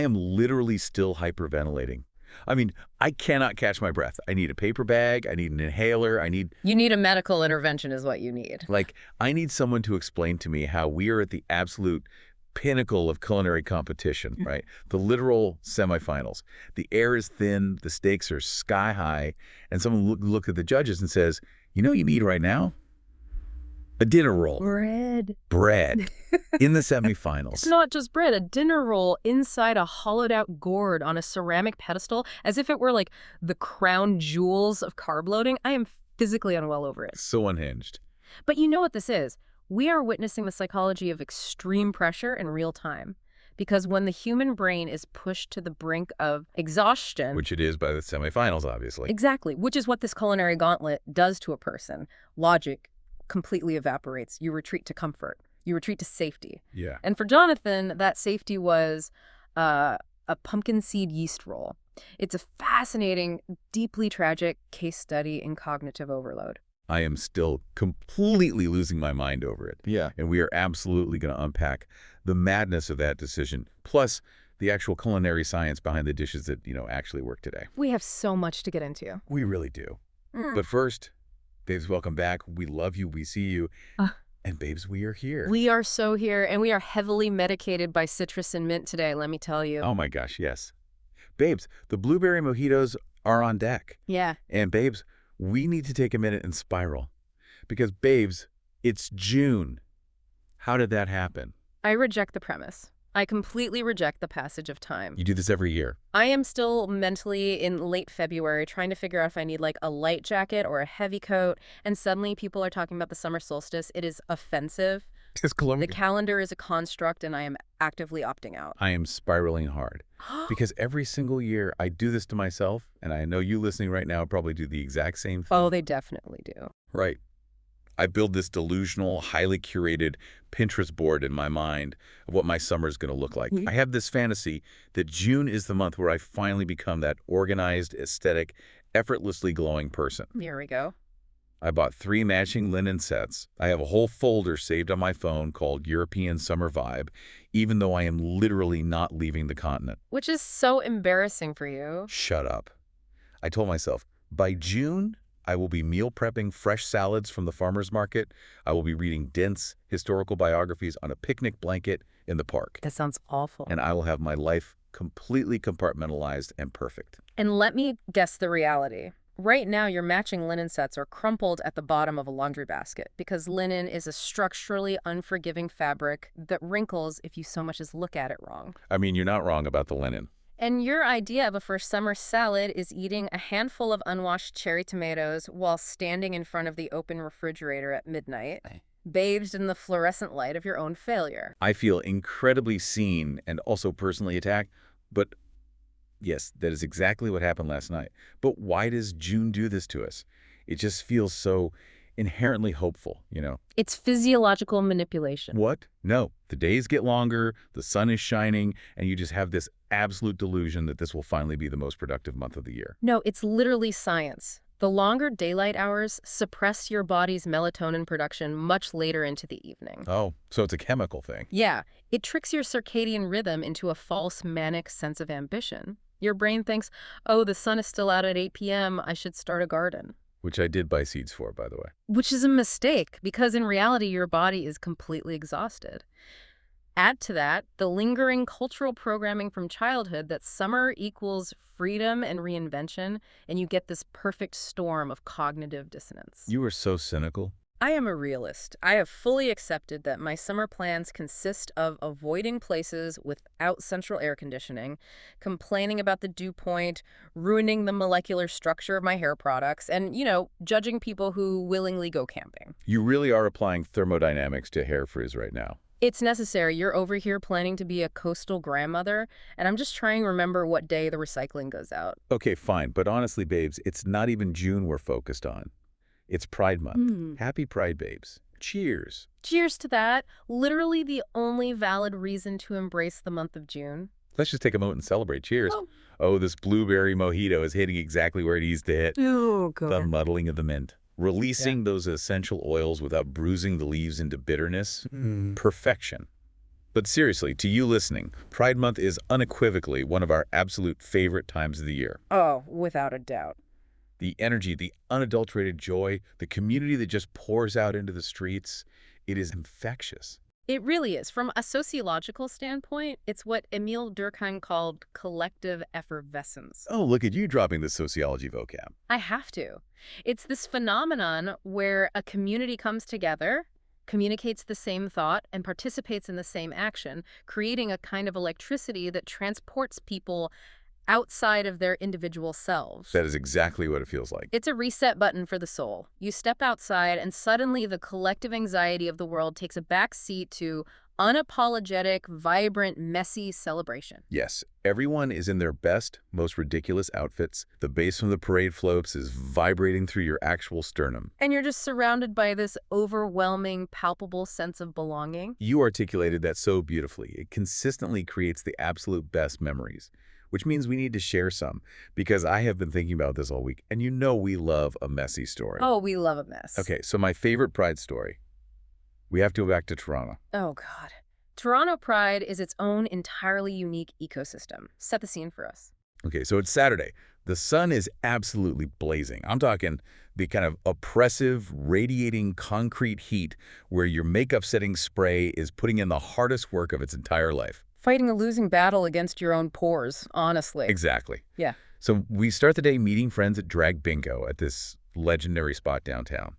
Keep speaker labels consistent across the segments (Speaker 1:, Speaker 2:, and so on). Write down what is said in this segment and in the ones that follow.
Speaker 1: I am literally still hyperventilating. I mean, I cannot catch my breath. I need a paper bag. I need an inhaler.
Speaker 2: You need a medical intervention is what you need.
Speaker 1: I need someone to explain to me how we are at the absolute pinnacle of culinary competition, right? The literal semifinals. The air is thin, the stakes are sky high, and someone look at the judges and says, you know what you need right now? A dinner roll. Bread. In the semifinals.
Speaker 2: It's not just bread, a dinner roll inside a hollowed-out gourd on a ceramic pedestal, as if it were like the crown jewels of carb loading. I am physically unwell over it.
Speaker 1: So unhinged.
Speaker 2: But you know what this is? We are witnessing the psychology of extreme pressure in real time. Because when the human brain is pushed to the brink of exhaustion...
Speaker 1: Which it is by the semifinals, obviously.
Speaker 2: Exactly, which is what this culinary gauntlet does to a person. Logic completely evaporates. You retreat to comfort. You retreat to safety.
Speaker 1: Yeah.
Speaker 2: And for Jonathan, that safety was a pumpkin seed yeast roll. It's a fascinating, deeply tragic case study in cognitive overload.
Speaker 1: I am still completely losing my mind over it.
Speaker 3: Yeah.
Speaker 1: And we are absolutely going to unpack the madness of that decision, plus the actual culinary science behind the dishes that, actually work today.
Speaker 2: We have so much to get into.
Speaker 1: We really do. But first, babes, welcome back. We love you. We see you. And babes, we are here.
Speaker 2: We are so here, and we are heavily medicated by citrus and mint today, let me tell you.
Speaker 1: Oh my gosh, yes. Babes, the blueberry mojitos are on deck.
Speaker 2: Yeah.
Speaker 1: And babes, we need to take a minute and spiral. Because babes, it's June. How did that happen?
Speaker 2: I reject the premise. I completely reject the passage of time.
Speaker 1: You do this every year.
Speaker 2: I am still mentally in late February trying to figure out if I need like a light jacket or a heavy coat, and suddenly people are talking about the summer solstice. It is offensive. The calendar is a construct, and I am actively opting out.
Speaker 1: I am spiraling hard. Because every single year I do this to myself, and I know you listening right now probably do the exact same thing.
Speaker 2: Oh, they definitely do.
Speaker 1: Right. I build this delusional, highly curated Pinterest board in my mind of what my summer is going to look like. I have this fantasy that June is the month where I finally become that organized, aesthetic, effortlessly glowing person.
Speaker 2: Here we go.
Speaker 1: I bought 3 matching linen sets. I have a whole folder saved on my phone called European Summer Vibe, even though I am literally not leaving the continent.
Speaker 2: Which is so embarrassing for you.
Speaker 1: Shut up. I told myself, by June, I will be meal prepping fresh salads from the farmer's market. I will be reading dense historical biographies on a picnic blanket in the park.
Speaker 2: That sounds awful.
Speaker 1: And I will have my life completely compartmentalized and perfect.
Speaker 2: And let me guess the reality. Right now, your matching linen sets are crumpled at the bottom of a laundry basket because linen is a structurally unforgiving fabric that wrinkles if you so much as look at it wrong.
Speaker 1: I mean, you're not wrong about the linen.
Speaker 2: And your idea of a first summer salad is eating a handful of unwashed cherry tomatoes while standing in front of the open refrigerator at midnight, bathed in the fluorescent light of your own failure.
Speaker 1: I feel incredibly seen and also personally attacked, but yes, that is exactly what happened last night. But why does June do this to us? It just feels so inherently hopeful,
Speaker 2: It's physiological manipulation.
Speaker 1: What? No. The days get longer, the sun is shining, and you just have this absolute delusion that this will finally be the most productive month of the year.
Speaker 2: No, it's literally science. The longer daylight hours suppress your body's melatonin production much later into the evening.
Speaker 1: Oh, so it's a chemical thing.
Speaker 2: Yeah, it tricks your circadian rhythm into a false manic sense of ambition. Your brain thinks, oh, the sun is still out at 8 p.m., I should start a garden.
Speaker 1: Which I did buy seeds for, by the way.
Speaker 2: Which is a mistake, because in reality, your body is completely exhausted. Add to that the lingering cultural programming from childhood that summer equals freedom and reinvention, and you get this perfect storm of cognitive dissonance.
Speaker 1: You are so cynical.
Speaker 2: I am a realist. I have fully accepted that my summer plans consist of avoiding places without central air conditioning, complaining about the dew point, ruining the molecular structure of my hair products, and, judging people who willingly go camping.
Speaker 1: You really are applying thermodynamics to hair frizz right now.
Speaker 2: It's necessary. You're over here planning to be a coastal grandmother, and I'm just trying to remember what day the recycling goes out.
Speaker 1: Okay, fine. But honestly, babes, it's not even June we're focused on. It's Pride Month. Happy Pride, babes. Cheers.
Speaker 2: Cheers to that. Literally the only valid reason to embrace the month of June.
Speaker 1: Let's just take a moment and celebrate. Cheers. Oh, this blueberry mojito is hitting exactly where it needs to hit.
Speaker 2: Oh, God.
Speaker 1: The muddling of the mint. Releasing those essential oils without bruising the leaves into bitterness. Perfection. But seriously, to you listening, Pride Month is unequivocally one of our absolute favorite times of the year.
Speaker 2: Oh, without a doubt.
Speaker 1: The energy, the unadulterated joy, the community that just pours out into the streets, it is infectious.
Speaker 2: It really is. From a sociological standpoint, it's what Emile Durkheim called collective effervescence.
Speaker 1: Oh, look at you dropping the sociology vocab.
Speaker 2: I have to. It's this phenomenon where a community comes together, communicates the same thought, and participates in the same action, creating a kind of electricity that transports people outside of their individual selves.
Speaker 1: That is exactly what it feels like.
Speaker 2: It's a reset button for the soul. You step outside, and suddenly the collective anxiety of the world takes a back seat to unapologetic, vibrant, messy celebration.
Speaker 1: Yes, everyone is in their best, most ridiculous outfits. The bass from the parade floats is vibrating through your actual sternum.
Speaker 2: And you're just surrounded by this overwhelming, palpable sense of belonging.
Speaker 1: You articulated that so beautifully. It consistently creates the absolute best memories, which means we need to share some, because I have been thinking about this all week, and you know we love a messy story.
Speaker 2: Oh, we love a mess.
Speaker 1: Okay, so my favorite Pride story. We have to go back to Toronto.
Speaker 2: Oh, God. Toronto Pride is its own entirely unique ecosystem. Set the scene for us.
Speaker 1: Okay, so it's Saturday. The sun is absolutely blazing. I'm talking the kind of oppressive, radiating concrete heat where your makeup setting spray is putting in the hardest work of its entire life.
Speaker 2: Fighting a losing battle against your own pores, honestly.
Speaker 1: Exactly.
Speaker 2: Yeah.
Speaker 1: So we start the day meeting friends at Drag Bingo at this legendary spot downtown.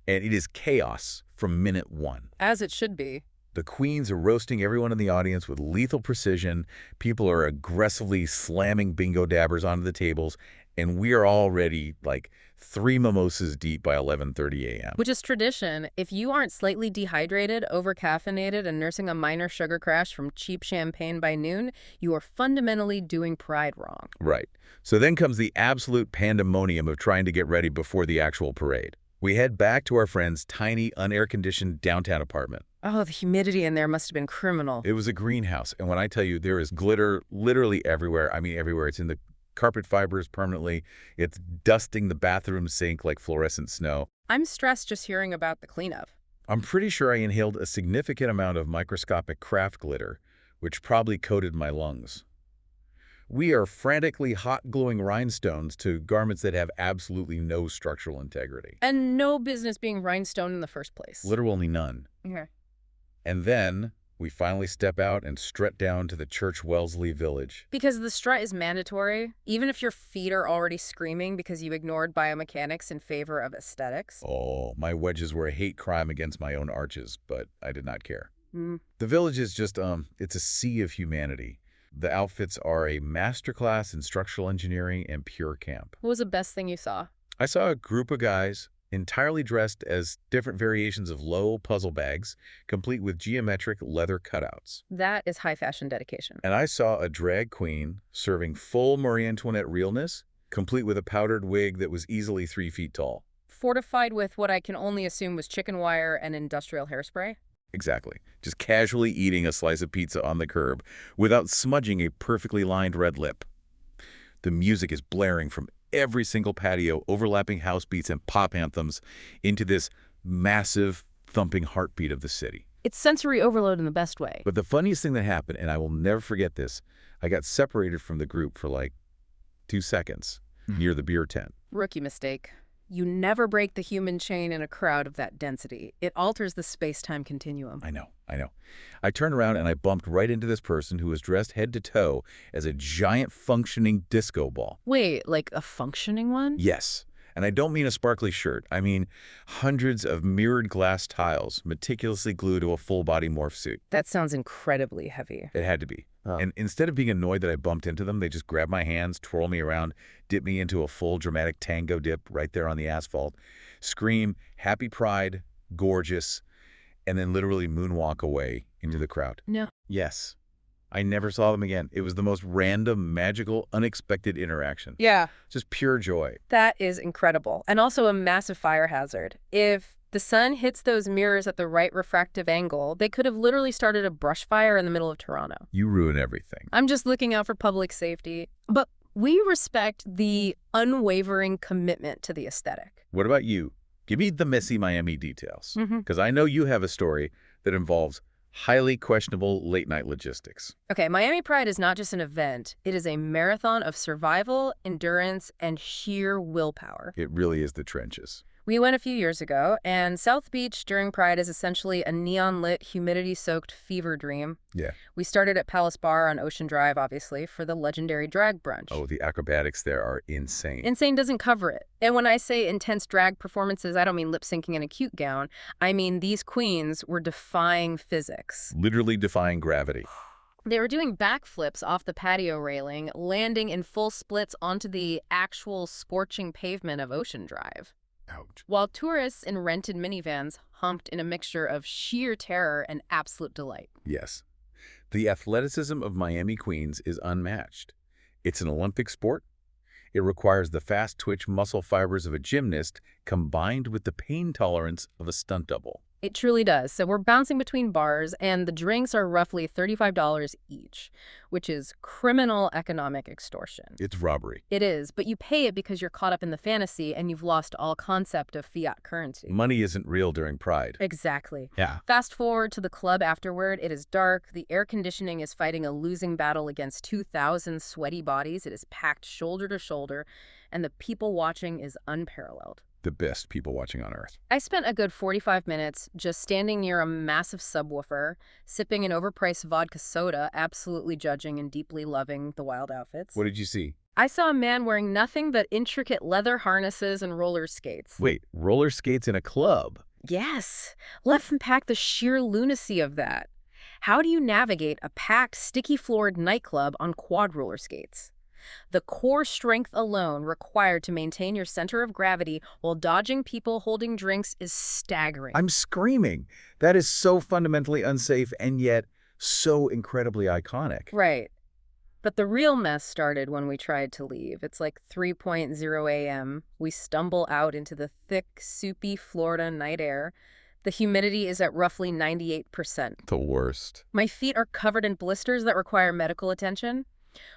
Speaker 1: And it is chaos from minute one.
Speaker 2: As it should be.
Speaker 1: The queens are roasting everyone in the audience with lethal precision. People are aggressively slamming bingo dabbers onto the tables. And we are already like 3 mimosas deep by 11:30 a.m.
Speaker 2: Which is tradition. If you aren't slightly dehydrated, overcaffeinated, and nursing a minor sugar crash from cheap champagne by noon, you are fundamentally doing Pride wrong.
Speaker 1: Right. So then comes the absolute pandemonium of trying to get ready before the actual parade. We head back to our friend's tiny, unair-conditioned downtown apartment.
Speaker 2: Oh, the humidity in there must have been criminal.
Speaker 1: It was a greenhouse, and when I tell you there is glitter literally everywhere, I mean everywhere. It's in the carpet fibers permanently. It's dusting the bathroom sink like fluorescent snow.
Speaker 2: I'm stressed just hearing about the cleanup.
Speaker 1: I'm pretty sure I inhaled a significant amount of microscopic craft glitter, which probably coated my lungs. We are frantically hot gluing rhinestones to garments that have absolutely no structural integrity.
Speaker 2: And no business being rhinestone in the first place.
Speaker 1: Literally none.
Speaker 2: Okay.
Speaker 1: And then we finally step out and strut down to the Church Wellesley Village.
Speaker 2: Because the strut is mandatory, even if your feet are already screaming because you ignored biomechanics in favor of aesthetics.
Speaker 1: Oh, my wedges were a hate crime against my own arches, but I did not care.
Speaker 2: Mm.
Speaker 1: The village is just, it's a sea of humanity. The outfits are a masterclass in structural engineering and pure camp.
Speaker 2: What was the best thing you saw?
Speaker 1: I saw a group of guys entirely dressed as different variations of low puzzle bags, complete with geometric leather cutouts.
Speaker 2: That is high fashion dedication.
Speaker 1: And I saw a drag queen serving full Marie Antoinette realness, complete with a powdered wig that was easily 3 feet tall.
Speaker 2: Fortified with what I can only assume was chicken wire and industrial hairspray?
Speaker 1: Exactly. Just casually eating a slice of pizza on the curb without smudging a perfectly lined red lip. The music is blaring from every single patio, overlapping house beats and pop anthems into this massive, thumping heartbeat of the city.
Speaker 2: It's sensory overload in the best way.
Speaker 1: But the funniest thing that happened, and I will never forget this, I got separated from the group for like 2 seconds near the beer tent.
Speaker 2: Rookie mistake. You never break the human chain in a crowd of that density. It alters the space-time continuum.
Speaker 1: I know. I turned around and I bumped right into this person who was dressed head to toe as a giant functioning disco ball.
Speaker 2: Wait, like a functioning one?
Speaker 1: Yes. And I don't mean a sparkly shirt. I mean hundreds of mirrored glass tiles meticulously glued to a full-body morph suit.
Speaker 2: That sounds incredibly heavy.
Speaker 1: It had to be.
Speaker 2: Oh.
Speaker 1: And instead of being annoyed that I bumped into them, they just grabbed my hands, twirl me around, dip me into a full dramatic tango dip right there on the asphalt, scream, "Happy Pride, gorgeous," and then literally moonwalk away into the crowd.
Speaker 2: No.
Speaker 1: Yes. I never saw them again. It was the most random, magical, unexpected interaction.
Speaker 2: Yeah.
Speaker 1: Just pure joy.
Speaker 2: That is incredible. And also a massive fire hazard. If the sun hits those mirrors at the right refractive angle, they could have literally started a brush fire in the middle of Toronto.
Speaker 1: You ruin everything.
Speaker 2: I'm just looking out for public safety. But we respect the unwavering commitment to the aesthetic.
Speaker 1: What about you? Give me the messy Miami details. Because I know you have a story that involves Highly questionable late-night logistics.
Speaker 2: Okay, Miami Pride is not just an event. It is a marathon of survival, endurance, and sheer willpower.
Speaker 1: It really is the trenches.
Speaker 2: We went a few years ago, and South Beach during Pride is essentially a neon-lit, humidity-soaked fever dream.
Speaker 1: Yeah.
Speaker 2: We started at Palace Bar on Ocean Drive, obviously, for the legendary drag brunch.
Speaker 1: Oh, the acrobatics there are insane.
Speaker 2: Insane doesn't cover it. And when I say intense drag performances, I don't mean lip-syncing in a cute gown. I mean these queens were defying physics.
Speaker 1: Literally defying gravity.
Speaker 2: They were doing backflips off the patio railing, landing in full splits onto the actual scorching pavement of Ocean Drive.
Speaker 1: Ouch.
Speaker 2: While tourists in rented minivans humped in a mixture of sheer terror and absolute delight.
Speaker 1: Yes. The athleticism of Miami Queens is unmatched. It's an Olympic sport. It requires the fast twitch muscle fibers of a gymnast combined with the pain tolerance of a stunt double.
Speaker 2: It truly does. So we're bouncing between bars, and the drinks are roughly $35 each, which is criminal economic extortion.
Speaker 1: It's robbery.
Speaker 2: It is, but you pay it because you're caught up in the fantasy and you've lost all concept of fiat currency.
Speaker 1: Money isn't real during Pride.
Speaker 2: Exactly.
Speaker 1: Yeah.
Speaker 2: Fast forward to the club afterward. It is dark. The air conditioning is fighting a losing battle against 2,000 sweaty bodies. It is packed shoulder to shoulder, and the people watching is unparalleled.
Speaker 1: The best people watching on Earth.
Speaker 2: I spent a good 45 minutes just standing near a massive subwoofer, sipping an overpriced vodka soda, absolutely judging and deeply loving the wild outfits.
Speaker 1: What did you see?
Speaker 2: I saw a man wearing nothing but intricate leather harnesses and roller skates.
Speaker 1: Wait, roller skates in a club?
Speaker 2: Yes. Let's unpack the sheer lunacy of that. How do you navigate a packed, sticky-floored nightclub on quad roller skates? The core strength alone required to maintain your center of gravity while dodging people holding drinks is staggering.
Speaker 1: I'm screaming. That is so fundamentally unsafe and yet so incredibly iconic.
Speaker 2: Right. But the real mess started when we tried to leave. It's like 3:00 a.m. We stumble out into the thick, soupy Florida night air. The humidity is at roughly 98%.
Speaker 1: The worst.
Speaker 2: My feet are covered in blisters that require medical attention.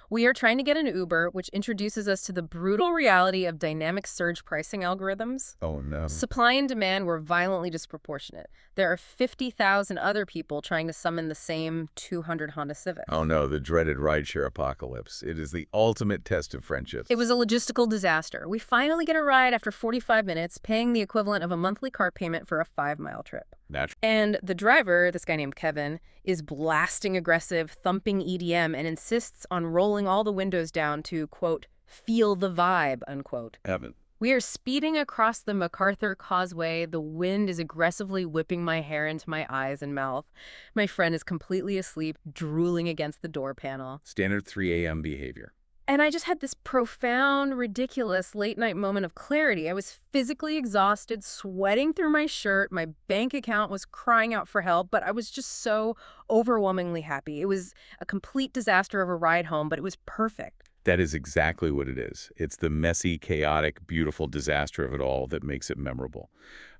Speaker 2: We are trying to get an Uber, which introduces us to the brutal reality of dynamic surge pricing algorithms.
Speaker 1: Oh, no.
Speaker 2: Supply and demand were violently disproportionate. There are 50,000 other people trying to summon the same 200 Honda Civics.
Speaker 1: Oh, no, the dreaded rideshare apocalypse. It is the ultimate test of friendship.
Speaker 2: It was a logistical disaster. We finally get a ride after 45 minutes, paying the equivalent of a monthly car payment for a 5-mile trip.
Speaker 1: Natural.
Speaker 2: And the driver, this guy named Kevin, is blasting aggressive, thumping EDM and insists on rolling all the windows down to, quote, feel the vibe, unquote.
Speaker 1: Haven't.
Speaker 2: We are speeding across the MacArthur Causeway. The wind is aggressively whipping my hair into my eyes and mouth. My friend is completely asleep, drooling against the door panel.
Speaker 1: Standard 3 a.m. behavior.
Speaker 2: And I just had this profound, ridiculous late-night moment of clarity. I was physically exhausted, sweating through my shirt. My bank account was crying out for help, but I was just so overwhelmingly happy. It was a complete disaster of a ride home, but it was perfect.
Speaker 1: That is exactly what it is. It's the messy, chaotic, beautiful disaster of it all that makes it memorable.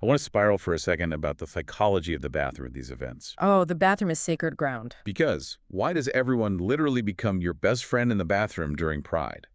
Speaker 1: I want to spiral for a second about the psychology of the bathroom at these events.
Speaker 2: Oh, the bathroom is sacred ground.
Speaker 1: Because why does everyone literally become your best friend in the bathroom during Pride?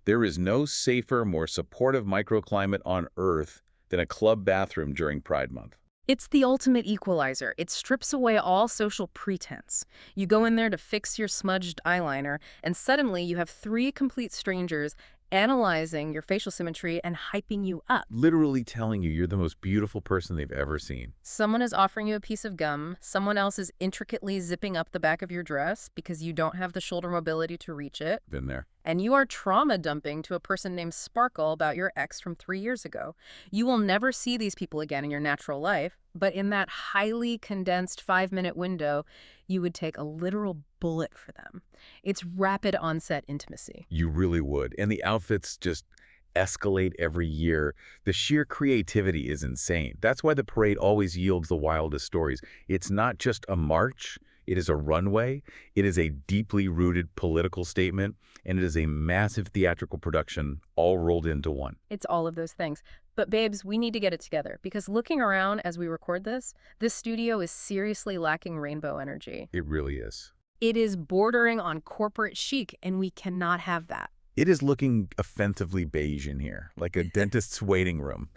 Speaker 1: There is no safer, more supportive microclimate on Earth than a club bathroom during Pride Month.
Speaker 2: It's the ultimate equalizer. It strips away all social pretense. You go in there to fix your smudged eyeliner, and suddenly you have 3 complete strangers analyzing your facial symmetry and hyping you up.
Speaker 1: Literally telling you you're the most beautiful person they've ever seen.
Speaker 2: Someone is offering you a piece of gum. Someone else is intricately zipping up the back of your dress because you don't have the shoulder mobility to reach it.
Speaker 1: Been there.
Speaker 2: And you are trauma dumping to a person named Sparkle about your ex from 3 years ago. You will never see these people again in your natural life, but in that highly condensed 5-minute window, you would take a literal bullet for them. It's rapid onset intimacy.
Speaker 1: You really would. And the outfits just escalate every year. The sheer creativity is insane. That's why the parade always yields the wildest stories. It's not just a march. It is a runway. It is a deeply rooted political statement. And it is a massive theatrical production all rolled into one.
Speaker 2: It's all of those things. But babes, we need to get it together because looking around as we record this studio is seriously lacking rainbow energy.
Speaker 1: It really is.
Speaker 2: It is bordering on corporate chic, and we cannot have that.
Speaker 1: It is looking offensively beige in here, like a dentist's waiting room.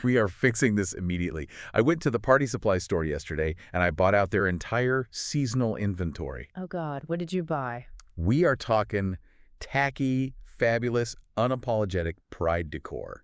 Speaker 1: We are fixing this immediately. I went to the party supply store yesterday, and I bought out their entire seasonal inventory.
Speaker 2: Oh, God. What did you buy?
Speaker 1: We are talking tacky, fabulous, unapologetic pride decor.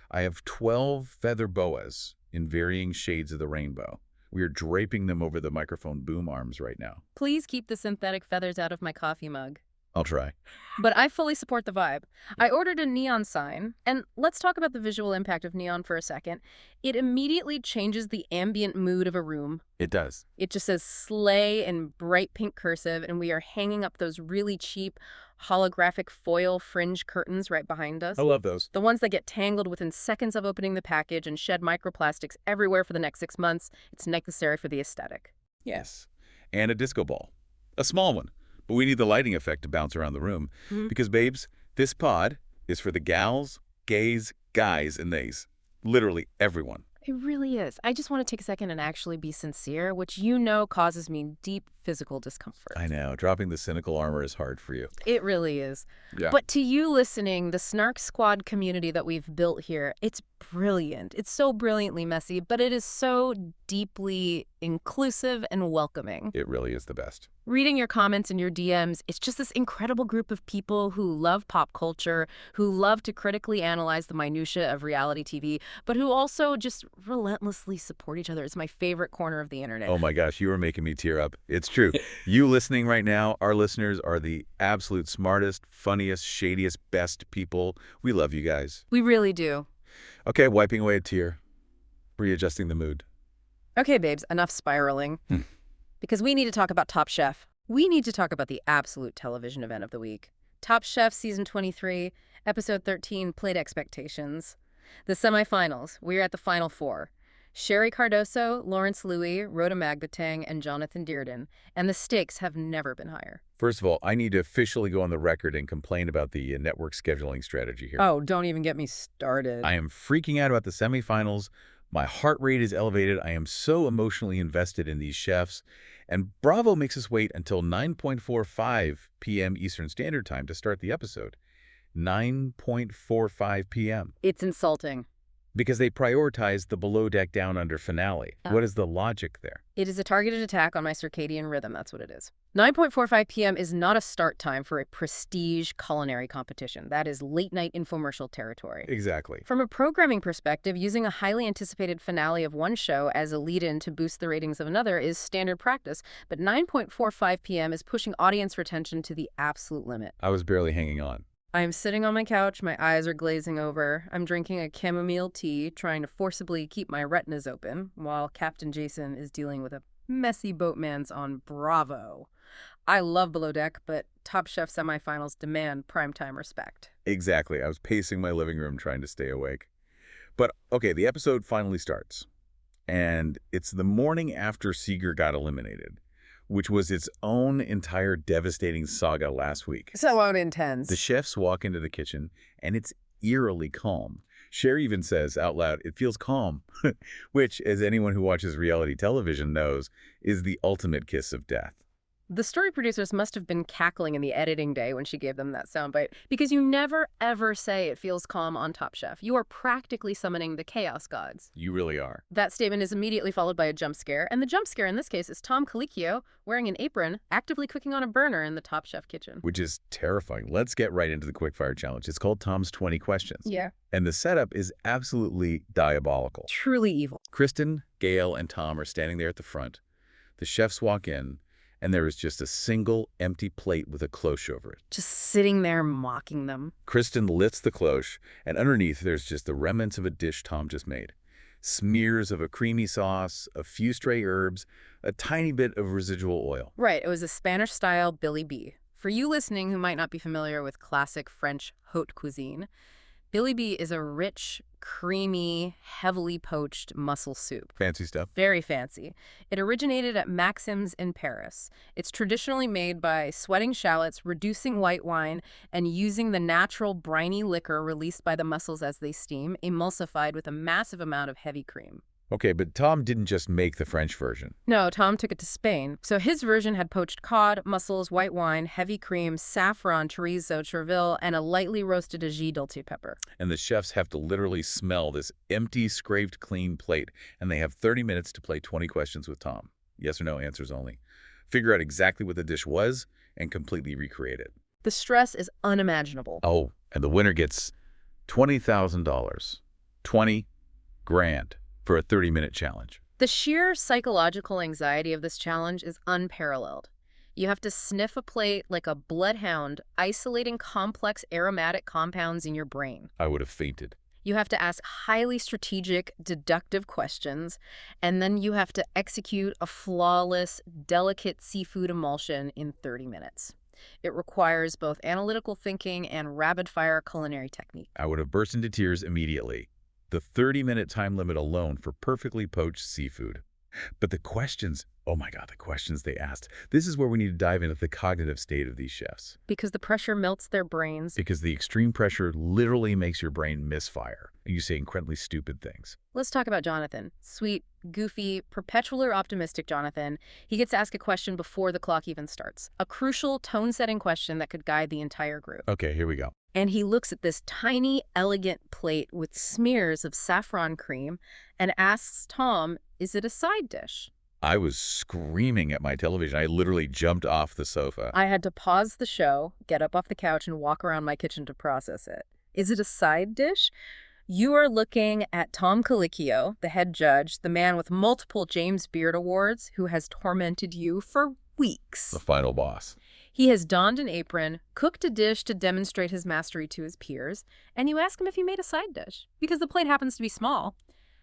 Speaker 1: I have 12 feather boas in varying shades of the rainbow. We are draping them over the microphone boom arms right now.
Speaker 2: Please keep the synthetic feathers out of my coffee mug.
Speaker 1: I'll try.
Speaker 2: But I fully support the vibe. I ordered a neon sign, and let's talk about the visual impact of neon for a second. It immediately changes the ambient mood of a room.
Speaker 1: It does.
Speaker 2: It just says slay in bright pink cursive, and we are hanging up those really cheap holographic foil fringe curtains right behind us.
Speaker 1: I love those.
Speaker 2: The ones that get tangled within seconds of opening the package and shed microplastics everywhere for the next 6 months. It's necessary for the aesthetic.
Speaker 1: Yes. And a disco ball. A small one. But we need the lighting effect to bounce around the room. Because, babes, this pod is for the gals, gays, guys, and theys. Literally everyone.
Speaker 2: It really is. I just want to take a second and actually be sincere, which you know causes me deep physical discomfort.
Speaker 1: I know. Dropping the cynical armor is hard for you.
Speaker 2: It really is.
Speaker 1: Yeah.
Speaker 2: But to you listening, the Snark Squad community that we've built here, it's brilliant. It's so brilliantly messy, but it is so deeply inclusive and welcoming.
Speaker 1: It really is the best.
Speaker 2: Reading your comments and your DMs, it's just this incredible group of people who love pop culture, who love to critically analyze the minutiae of reality TV, but who also just relentlessly support each other. It's my favorite corner of the internet.
Speaker 1: Oh my gosh, you are making me tear up. It's true. You listening right now, our listeners are the absolute smartest, funniest, shadiest, best people. We love you guys.
Speaker 2: We really do.
Speaker 1: Okay, wiping away a tear. Readjusting the mood.
Speaker 2: Okay, babes, enough spiraling. Because we need to talk about Top Chef. We need to talk about the absolute television event of the week. Top Chef Season 23, Episode 13, Plate Expectations. The semifinals. We're at the Final Four. Sherry Cardoso, Lawrence Louis, Rhoda Magbitang, and Jonathan Dearden. And the stakes have never been higher.
Speaker 1: First of all, I need to officially go on the record and complain about the network scheduling strategy here.
Speaker 2: Oh, don't even get me started.
Speaker 1: I am freaking out about the semifinals. My heart rate is elevated. I am so emotionally invested in these chefs. And Bravo makes us wait until 9:45 p.m. Eastern Standard Time to start the episode. 9:45 p.m.
Speaker 2: It's insulting.
Speaker 1: Because they prioritize the below deck down under finale. What is the logic there?
Speaker 2: It is a targeted attack on my circadian rhythm. That's what it is. 9:45 p.m. is not a start time for a prestige culinary competition. That is late-night infomercial territory.
Speaker 1: Exactly.
Speaker 2: From a programming perspective, using a highly anticipated finale of one show as a lead-in to boost the ratings of another is standard practice, but 9:45 p.m. is pushing audience retention to the absolute limit.
Speaker 1: I was barely hanging on.
Speaker 2: I am sitting on my couch, my eyes are glazing over. I'm drinking a chamomile tea, trying to forcibly keep my retinas open, while Captain Jason is dealing with a messy boatman's on Bravo. I love Below Deck, but Top Chef semifinals demand primetime respect.
Speaker 1: Exactly. I was pacing my living room trying to stay awake. But, okay, the episode finally starts. And it's the morning after Seeger got eliminated, which was its own entire devastating saga last week.
Speaker 2: So intense.
Speaker 1: The chefs walk into the kitchen, and it's eerily calm. Sherry even says out loud, "It feels calm," which, as anyone who watches reality television knows, is the ultimate kiss of death.
Speaker 2: The story producers must have been cackling in the editing day when she gave them that soundbite, because you never, ever say it feels calm on Top Chef. You are practically summoning the chaos gods.
Speaker 1: You really are.
Speaker 2: That statement is immediately followed by a jump scare, and the jump scare in this case is Tom Colicchio wearing an apron, actively cooking on a burner in the Top Chef kitchen.
Speaker 1: Which is terrifying. Let's get right into the Quickfire Challenge. It's called Tom's 20 Questions.
Speaker 2: Yeah.
Speaker 1: And the setup is absolutely diabolical.
Speaker 2: Truly evil.
Speaker 1: Kristen, Gail, and Tom are standing there at the front. The chefs walk in, and there is just a single empty plate with a cloche over it.
Speaker 2: Just sitting there mocking them.
Speaker 1: Kristen lifts the cloche, and underneath there's just the remnants of a dish Tom just made. Smears of a creamy sauce, a few stray herbs, a tiny bit of residual oil.
Speaker 2: Right, it was a Spanish-style Billi Bi. For you listening who might not be familiar with classic French haute cuisine, Billi Bi is a rich, creamy, heavily poached mussel soup.
Speaker 1: Fancy stuff.
Speaker 2: Very fancy. It originated at Maxim's in Paris. It's traditionally made by sweating shallots, reducing white wine, and using the natural briny liquor released by the mussels as they steam, emulsified with a massive amount of heavy cream.
Speaker 1: Okay, but Tom didn't just make the French version.
Speaker 2: No, Tom took it to Spain. So his version had poached cod, mussels, white wine, heavy cream, saffron, chorizo, chervil, and a lightly roasted ají dulce pepper.
Speaker 1: And the chefs have to literally smell this empty, scraped clean plate, and they have 30 minutes to play 20 questions with Tom. Yes or no answers only. Figure out exactly what the dish was and completely recreate it.
Speaker 2: The stress is unimaginable.
Speaker 1: Oh, and the winner gets $20,000. 20 grand for a 30-minute challenge.
Speaker 2: The sheer psychological anxiety of this challenge is unparalleled. You have to sniff a plate like a bloodhound, isolating complex aromatic compounds in your brain.
Speaker 1: I would have fainted.
Speaker 2: You have to ask highly strategic, deductive questions, and then you have to execute a flawless, delicate seafood emulsion in 30 minutes. It requires both analytical thinking and rapid-fire culinary technique.
Speaker 1: I would have burst into tears immediately. The 30-minute time limit alone for perfectly poached seafood. But the questions, oh my God, the questions they asked. This is where we need to dive into the cognitive state of these chefs.
Speaker 2: Because the pressure melts their brains.
Speaker 1: Because the extreme pressure literally makes your brain misfire, and you say incredibly stupid things.
Speaker 2: Let's talk about Jonathan. Sweet, goofy, perpetually optimistic Jonathan. He gets asked a question before the clock even starts. A crucial, tone-setting question that could guide the entire group.
Speaker 1: Okay, here we go.
Speaker 2: And he looks at this tiny, elegant plate with smears of saffron cream and asks Tom, is it a side dish?
Speaker 1: I was screaming at my television. I literally jumped off the sofa.
Speaker 2: I had to pause the show, get up off the couch, and walk around my kitchen to process it. Is it a side dish? You are looking at Tom Colicchio, the head judge, the man with multiple James Beard Awards, who has tormented you for weeks.
Speaker 1: The final boss.
Speaker 2: He has donned an apron, cooked a dish to demonstrate his mastery to his peers, and you ask him if he made a side dish, because the plate happens to be small.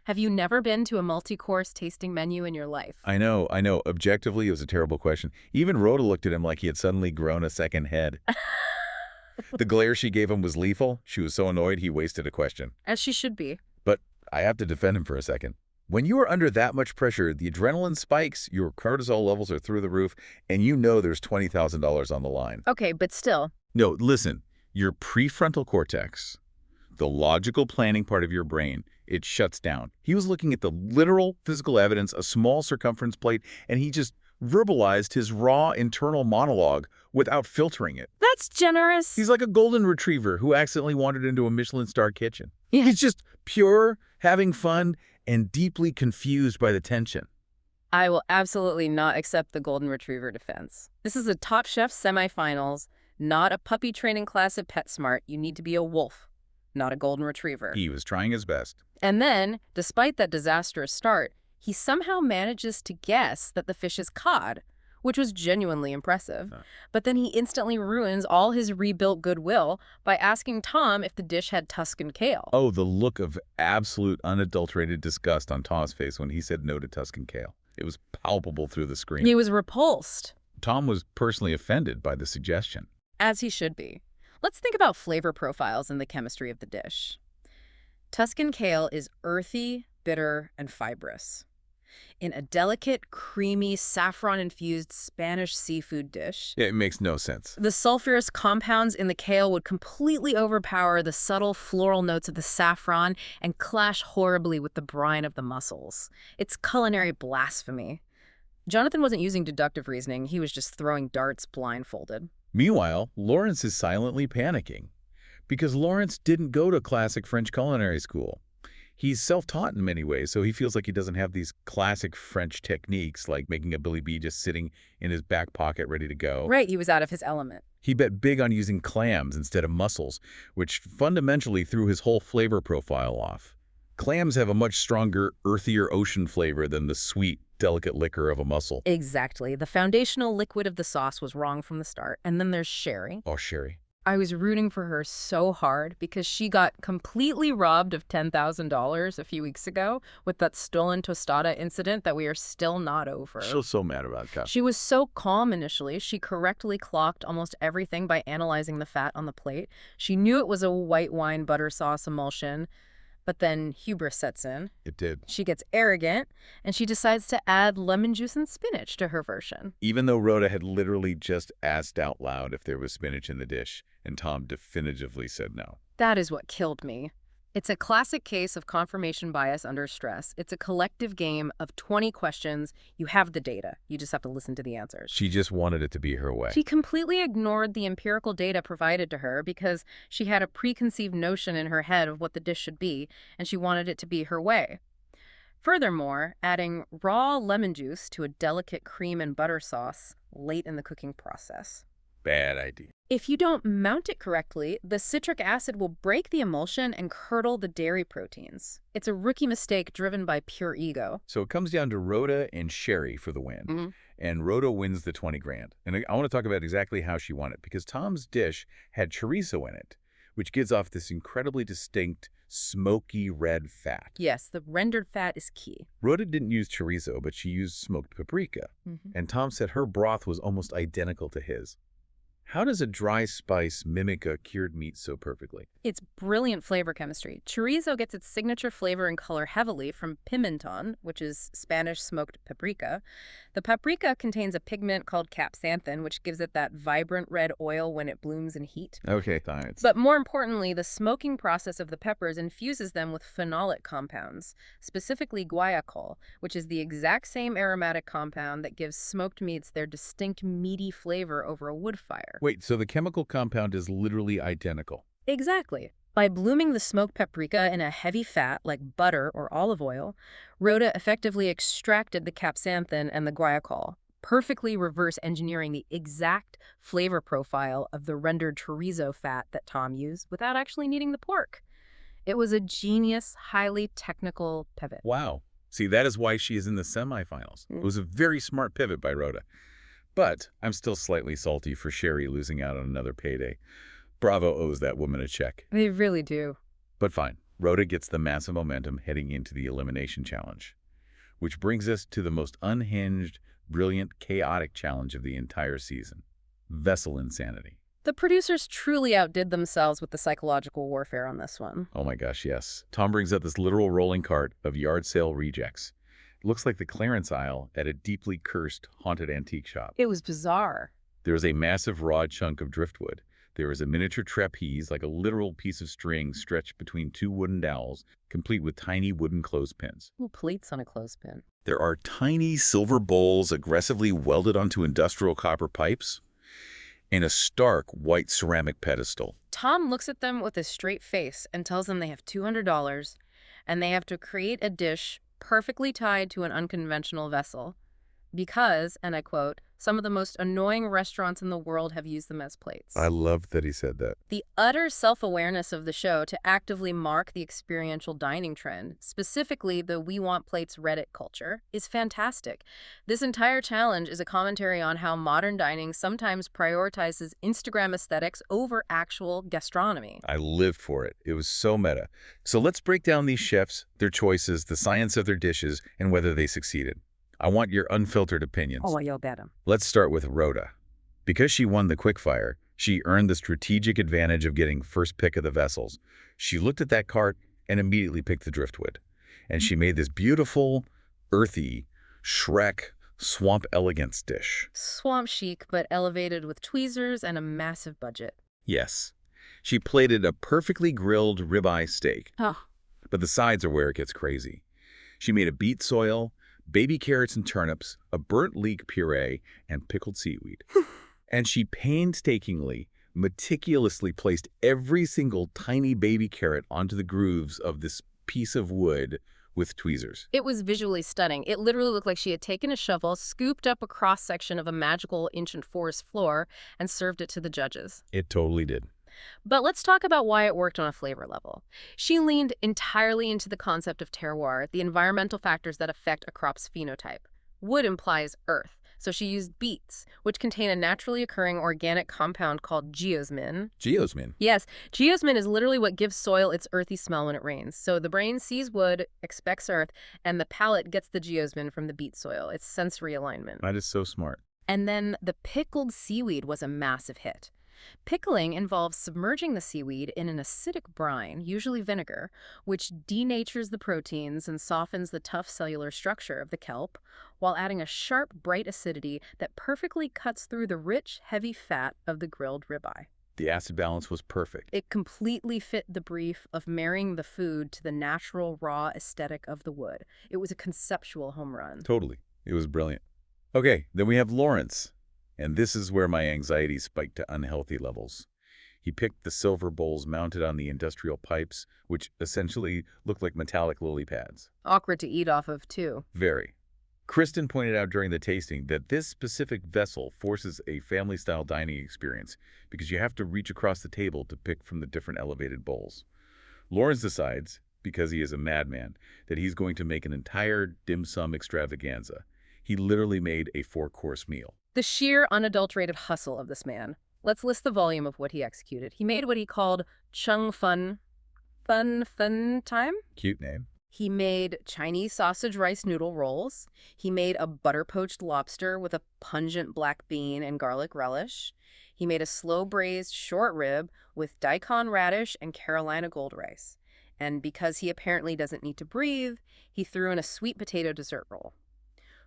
Speaker 2: Have you never been to a multi-course tasting menu in your life?
Speaker 1: I know. Objectively, it was a terrible question. Even Rhoda looked at him like he had suddenly grown a second head. The glare she gave him was lethal. She was so annoyed he wasted a question.
Speaker 2: As she should be.
Speaker 1: But I have to defend him for a second. When you are under that much pressure, the adrenaline spikes, your cortisol levels are through the roof, and you know there's $20,000 on the line.
Speaker 2: Okay, but still.
Speaker 1: No, listen. Your prefrontal cortex, the logical planning part of your brain, it shuts down. He was looking at the literal physical evidence, a small circumference plate, and he just verbalized his raw internal monologue without filtering it.
Speaker 2: That's generous.
Speaker 1: He's like a golden retriever who accidentally wandered into a Michelin star kitchen.
Speaker 2: Yeah.
Speaker 1: He's just pure, having fun, and deeply confused by the tension.
Speaker 2: I will absolutely not accept the golden retriever defense. This is a Top Chef semifinals, not a puppy training class at PetSmart. You need to be a wolf, not a golden retriever.
Speaker 1: He was trying his best.
Speaker 2: And then, despite that disastrous start, he somehow manages to guess that the fish is cod, which was genuinely impressive. But then he instantly ruins all his rebuilt goodwill by asking Tom if the dish had Tuscan kale.
Speaker 1: Oh, the look of absolute unadulterated disgust on Tom's face when he said no to Tuscan kale. It was palpable through the screen.
Speaker 2: He was repulsed.
Speaker 1: Tom was personally offended by the suggestion.
Speaker 2: As he should be. Let's think about flavor profiles and the chemistry of the dish. Tuscan kale is earthy, bitter, and fibrous. In a delicate, creamy, saffron-infused Spanish seafood dish,
Speaker 1: Yeah, it makes no sense.
Speaker 2: the sulfurous compounds in the kale would completely overpower the subtle floral notes of the saffron and clash horribly with the brine of the mussels. It's culinary blasphemy. Jonathan wasn't using deductive reasoning. He was just throwing darts blindfolded.
Speaker 1: Meanwhile, Lawrence is silently panicking because Lawrence didn't go to classic French culinary school. He's self-taught in many ways, so he feels like he doesn't have these classic French techniques like making a Billi Bi just sitting in his back pocket ready to go.
Speaker 2: Right, he was out of his element.
Speaker 1: He bet big on using clams instead of mussels, which fundamentally threw his whole flavor profile off. Clams have a much stronger, earthier ocean flavor than the sweet, delicate liquor of a mussel.
Speaker 2: Exactly. The foundational liquid of the sauce was wrong from the start. And then there's Sherry.
Speaker 1: Oh, Sherry.
Speaker 2: I was rooting for her so hard because she got completely robbed of $10,000 a few weeks ago with that stolen tostada incident that we are still not over.
Speaker 1: She was so mad about that.
Speaker 2: She was so calm initially. She correctly clocked almost everything by analyzing the fat on the plate. She knew it was a white wine butter sauce emulsion, but then hubris sets in.
Speaker 1: It did.
Speaker 2: She gets arrogant, and she decides to add lemon juice and spinach to her version.
Speaker 1: Even though Rhoda had literally just asked out loud if there was spinach in the dish, and Tom definitively said no.
Speaker 2: That is what killed me. It's a classic case of confirmation bias under stress. It's a collective game of 20 questions. You have the data. You just have to listen to the answers.
Speaker 1: She just wanted it to be her way.
Speaker 2: She completely ignored the empirical data provided to her because she had a preconceived notion in her head of what the dish should be, and she wanted it to be her way. Furthermore, adding raw lemon juice to a delicate cream and butter sauce late in the cooking process.
Speaker 1: Bad idea.
Speaker 2: If you don't mount it correctly, the citric acid will break the emulsion and curdle the dairy proteins. It's a rookie mistake driven by pure ego.
Speaker 1: So it comes down to Rhoda and Sherry for the win. And Rhoda wins the 20 grand. And I want to talk about exactly how she won it, because Tom's dish had chorizo in it, which gives off this incredibly distinct, smoky red fat.
Speaker 2: Yes, the rendered fat is key.
Speaker 1: Rhoda didn't use chorizo, but she used smoked paprika. And Tom said her broth was almost identical to his. How does a dry spice mimic a cured meat so perfectly?
Speaker 2: It's brilliant flavor chemistry. Chorizo gets its signature flavor and color heavily from pimenton, which is Spanish smoked paprika. The paprika contains a pigment called capsanthin, which gives it that vibrant red oil when it blooms in heat.
Speaker 1: Okay, thanks.
Speaker 2: But more importantly, the smoking process of the peppers infuses them with phenolic compounds, specifically guaiacol, which is the exact same aromatic compound that gives smoked meats their distinct meaty flavor over a wood fire.
Speaker 1: Wait, so the chemical compound is literally identical?
Speaker 2: Exactly. By blooming the smoked paprika in a heavy fat like butter or olive oil, Rhoda effectively extracted the capsanthin and the guaiacol, perfectly reverse engineering the exact flavor profile of the rendered chorizo fat that Tom used without actually needing the pork. It was a genius, highly technical pivot.
Speaker 1: Wow. See, that is why she is in the semifinals. It was a very smart pivot by Rhoda. But I'm still slightly salty for Sherry losing out on another payday. Bravo owes that woman a check.
Speaker 2: They really do.
Speaker 1: But fine, Rhoda gets the massive momentum heading into the elimination challenge. Which brings us to the most unhinged, brilliant, chaotic challenge of the entire season. Vessel insanity.
Speaker 2: The producers truly outdid themselves with the psychological warfare on this one.
Speaker 1: Oh my gosh, yes. Tom brings out this literal rolling cart of yard sale rejects. It looks like the clearance aisle at a deeply cursed, haunted antique shop.
Speaker 2: It was bizarre.
Speaker 1: There is a massive raw chunk of driftwood. There is a miniature trapeze, like a literal piece of string stretched between two wooden dowels, complete with tiny wooden clothespins.
Speaker 2: Ooh, pleats on a clothespin.
Speaker 1: There are tiny silver bowls aggressively welded onto industrial copper pipes, and a stark white ceramic pedestal.
Speaker 2: Tom looks at them with a straight face and tells them they have $200 and they have to create a dish perfectly tied to an unconventional vessel because, and I quote, some of the most annoying restaurants in the world have used them as plates.
Speaker 1: I love that he said that.
Speaker 2: The utter self-awareness of the show to actively mark the experiential dining trend, specifically the "we want plates" Reddit culture, is fantastic. This entire challenge is a commentary on how modern dining sometimes prioritizes Instagram aesthetics over actual gastronomy.
Speaker 1: I lived for it. It was so meta. So let's break down these chefs, their choices, the science of their dishes, and whether they succeeded. I want your unfiltered opinions.
Speaker 2: Oh, you'll bet him.
Speaker 1: Let's start with Rhoda. Because she won the Quickfire, she earned the strategic advantage of getting first pick of the vessels. She looked at that cart and immediately picked the driftwood. And she made this beautiful, earthy, Shrek swamp elegance dish.
Speaker 2: Swamp chic, but elevated with tweezers and a massive budget.
Speaker 1: Yes. She plated a perfectly grilled ribeye steak.
Speaker 2: Oh.
Speaker 1: But the sides are where it gets crazy. She made a beet soil, baby carrots and turnips, a burnt leek puree, and pickled seaweed. And she painstakingly, meticulously placed every single tiny baby carrot onto the grooves of this piece of wood with tweezers.
Speaker 2: It was visually stunning. It literally looked like she had taken a shovel, scooped up a cross-section of a magical ancient forest floor, and served it to the judges.
Speaker 1: It totally did.
Speaker 2: But let's talk about why it worked on a flavor level. She leaned entirely into the concept of terroir, the environmental factors that affect a crop's phenotype. Wood implies earth, so she used beets, which contain a naturally occurring organic compound called geosmin.
Speaker 1: Geosmin?
Speaker 2: Yes, geosmin is literally what gives soil its earthy smell when it rains. So the brain sees wood, expects earth, and the palate gets the geosmin from the beet soil. It's sensory alignment.
Speaker 1: That is so smart.
Speaker 2: And then the pickled seaweed was a massive hit. Pickling involves submerging the seaweed in an acidic brine, usually vinegar, which denatures the proteins and softens the tough cellular structure of the kelp, while adding a sharp, bright acidity that perfectly cuts through the rich, heavy fat of the grilled ribeye.
Speaker 1: The acid balance was perfect.
Speaker 2: It completely fit the brief of marrying the food to the natural, raw aesthetic of the wood. It was a conceptual home run.
Speaker 1: Totally. It was brilliant. Okay, then we have Lawrence. And this is where my anxiety spiked to unhealthy levels. He picked the silver bowls mounted on the industrial pipes, which essentially looked like metallic lily pads.
Speaker 2: Awkward to eat off of, too.
Speaker 1: Very. Kristen pointed out during the tasting that this specific vessel forces a family-style dining experience because you have to reach across the table to pick from the different elevated bowls. Lawrence decides, because he is a madman, that he's going to make an entire dim sum extravaganza. He literally made a 4-course meal.
Speaker 2: The sheer, unadulterated hustle of this man. Let's list the volume of what he executed. He made what he called chung fun time?
Speaker 1: Cute name.
Speaker 2: He made Chinese sausage rice noodle rolls. He made a butter-poached lobster with a pungent black bean and garlic relish. He made a slow-braised short rib with daikon radish and Carolina gold rice. And because he apparently doesn't need to breathe, he threw in a sweet potato dessert roll.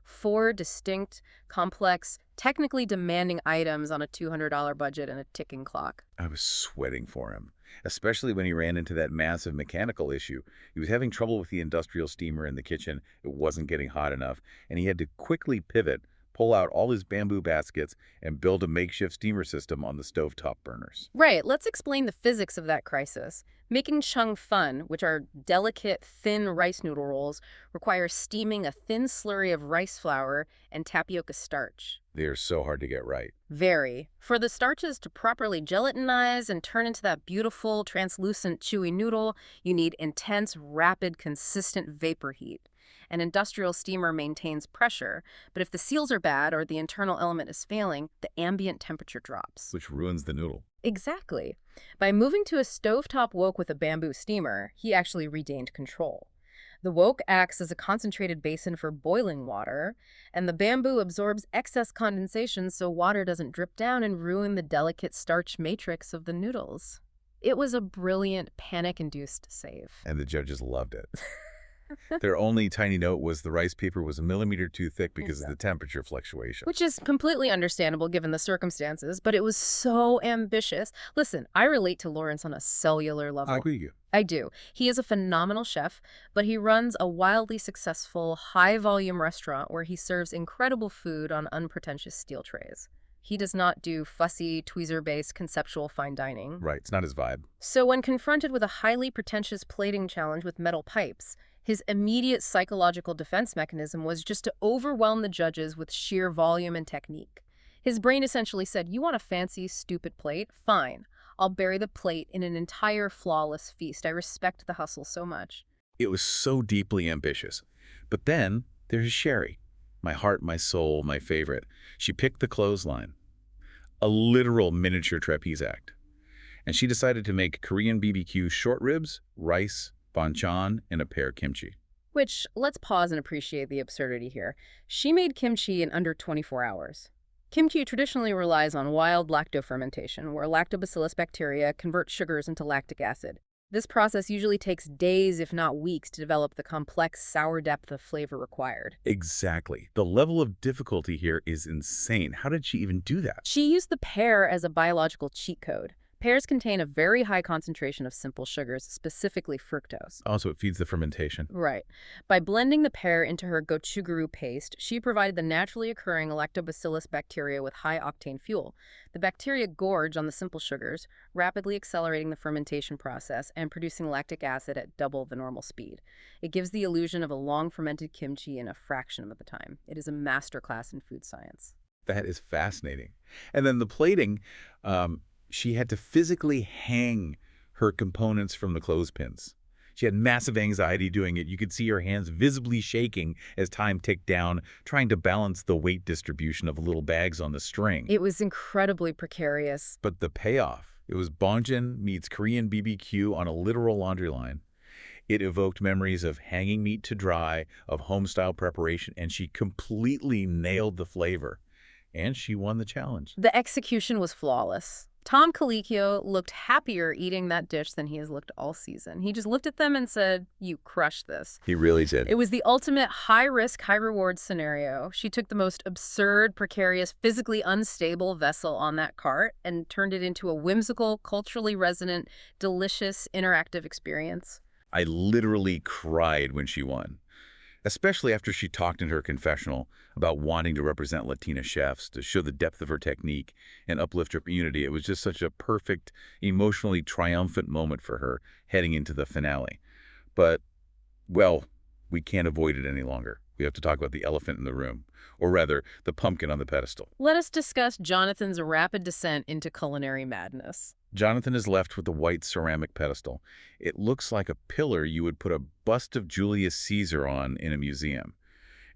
Speaker 2: 4 distinct, complex, technically demanding items on a $200 budget and a ticking clock.
Speaker 1: I was sweating for him, especially when he ran into that massive mechanical issue. He was having trouble with the industrial steamer in the kitchen. It wasn't getting hot enough, and he had to quickly pivot, pull out all his bamboo baskets, and build a makeshift steamer system on the stovetop burners.
Speaker 2: Right, let's explain the physics of that crisis. Making chung fun, which are delicate, thin rice noodle rolls, requires steaming a thin slurry of rice flour and tapioca starch.
Speaker 1: They are so hard to get right.
Speaker 2: Very. For the starches to properly gelatinize and turn into that beautiful, translucent, chewy noodle, you need intense, rapid, consistent vapor heat. An industrial steamer maintains pressure, but if the seals are bad or the internal element is failing, the ambient temperature drops.
Speaker 1: Which ruins the noodle.
Speaker 2: Exactly. By moving to a stovetop wok with a bamboo steamer, he actually regained control. The wok acts as a concentrated basin for boiling water, and the bamboo absorbs excess condensation so water doesn't drip down and ruin the delicate starch matrix of the noodles. It was a brilliant, panic-induced save.
Speaker 1: And the judges loved it. Their only tiny note was the rice paper was a millimeter too thick because of the temperature fluctuation.
Speaker 2: Which is completely understandable given the circumstances, but it was so ambitious. Listen, I relate to Lawrence on a cellular level.
Speaker 1: I agree with you.
Speaker 2: I do. He is a phenomenal chef, but he runs a wildly successful, high-volume restaurant where he serves incredible food on unpretentious steel trays. He does not do fussy, tweezer-based conceptual fine dining.
Speaker 1: Right, it's not his vibe.
Speaker 2: So when confronted with a highly pretentious plating challenge with metal pipes, his immediate psychological defense mechanism was just to overwhelm the judges with sheer volume and technique. His brain essentially said, "You want a fancy, stupid plate? Fine. I'll bury the plate in an entire flawless feast. I respect the hustle so much."
Speaker 1: It was so deeply ambitious. But then there's Sherry. My heart, my soul, my favorite. She picked the clothesline. A literal miniature trapeze act. And she decided to make Korean BBQ short ribs, rice, banchan, and a pear kimchi.
Speaker 2: Which, let's pause and appreciate the absurdity here. She made kimchi in under 24 hours. Kimchi traditionally relies on wild lactofermentation, where lactobacillus bacteria convert sugars into lactic acid. This process usually takes days, if not weeks, to develop the complex, sour depth of flavor required.
Speaker 1: Exactly. The level of difficulty here is insane. How did she even do that?
Speaker 2: She used the pear as a biological cheat code. Pears contain a very high concentration of simple sugars, specifically fructose.
Speaker 1: Also, it feeds the fermentation.
Speaker 2: Right. By blending the pear into her gochujang paste, she provided the naturally occurring lactobacillus bacteria with high-octane fuel. The bacteria gorge on the simple sugars, rapidly accelerating the fermentation process and producing lactic acid at double the normal speed. It gives the illusion of a long-fermented kimchi in a fraction of the time. It is a masterclass in food science.
Speaker 1: That is fascinating. And then the plating, she had to physically hang her components from the clothespins. She had massive anxiety doing it. You could see her hands visibly shaking as time ticked down, trying to balance the weight distribution of little bags on the string.
Speaker 2: It was incredibly precarious.
Speaker 1: But the payoff, it was Bonjin meets Korean BBQ on a literal laundry line. It evoked memories of hanging meat to dry, of home-style preparation, and she completely nailed the flavor. And she won the challenge.
Speaker 2: The execution was flawless. Tom Colicchio looked happier eating that dish than he has looked all season. He just looked at them and said, "You crushed this."
Speaker 1: He really did.
Speaker 2: It was the ultimate high-risk, high-reward scenario. She took the most absurd, precarious, physically unstable vessel on that cart and turned it into a whimsical, culturally resonant, delicious, interactive experience.
Speaker 1: I literally cried when she won, especially after she talked in her confessional about wanting to represent Latina chefs, to show the depth of her technique and uplift her community. It was just such a perfect, emotionally triumphant moment for her heading into the finale. But, well, we can't avoid it any longer. We have to talk about the elephant in the room, or rather, the pumpkin on the pedestal.
Speaker 2: Let us discuss Jonathan's rapid descent into culinary madness.
Speaker 1: Jonathan is left with the white ceramic pedestal. It looks like a pillar you would put a bust of Julius Caesar on in a museum.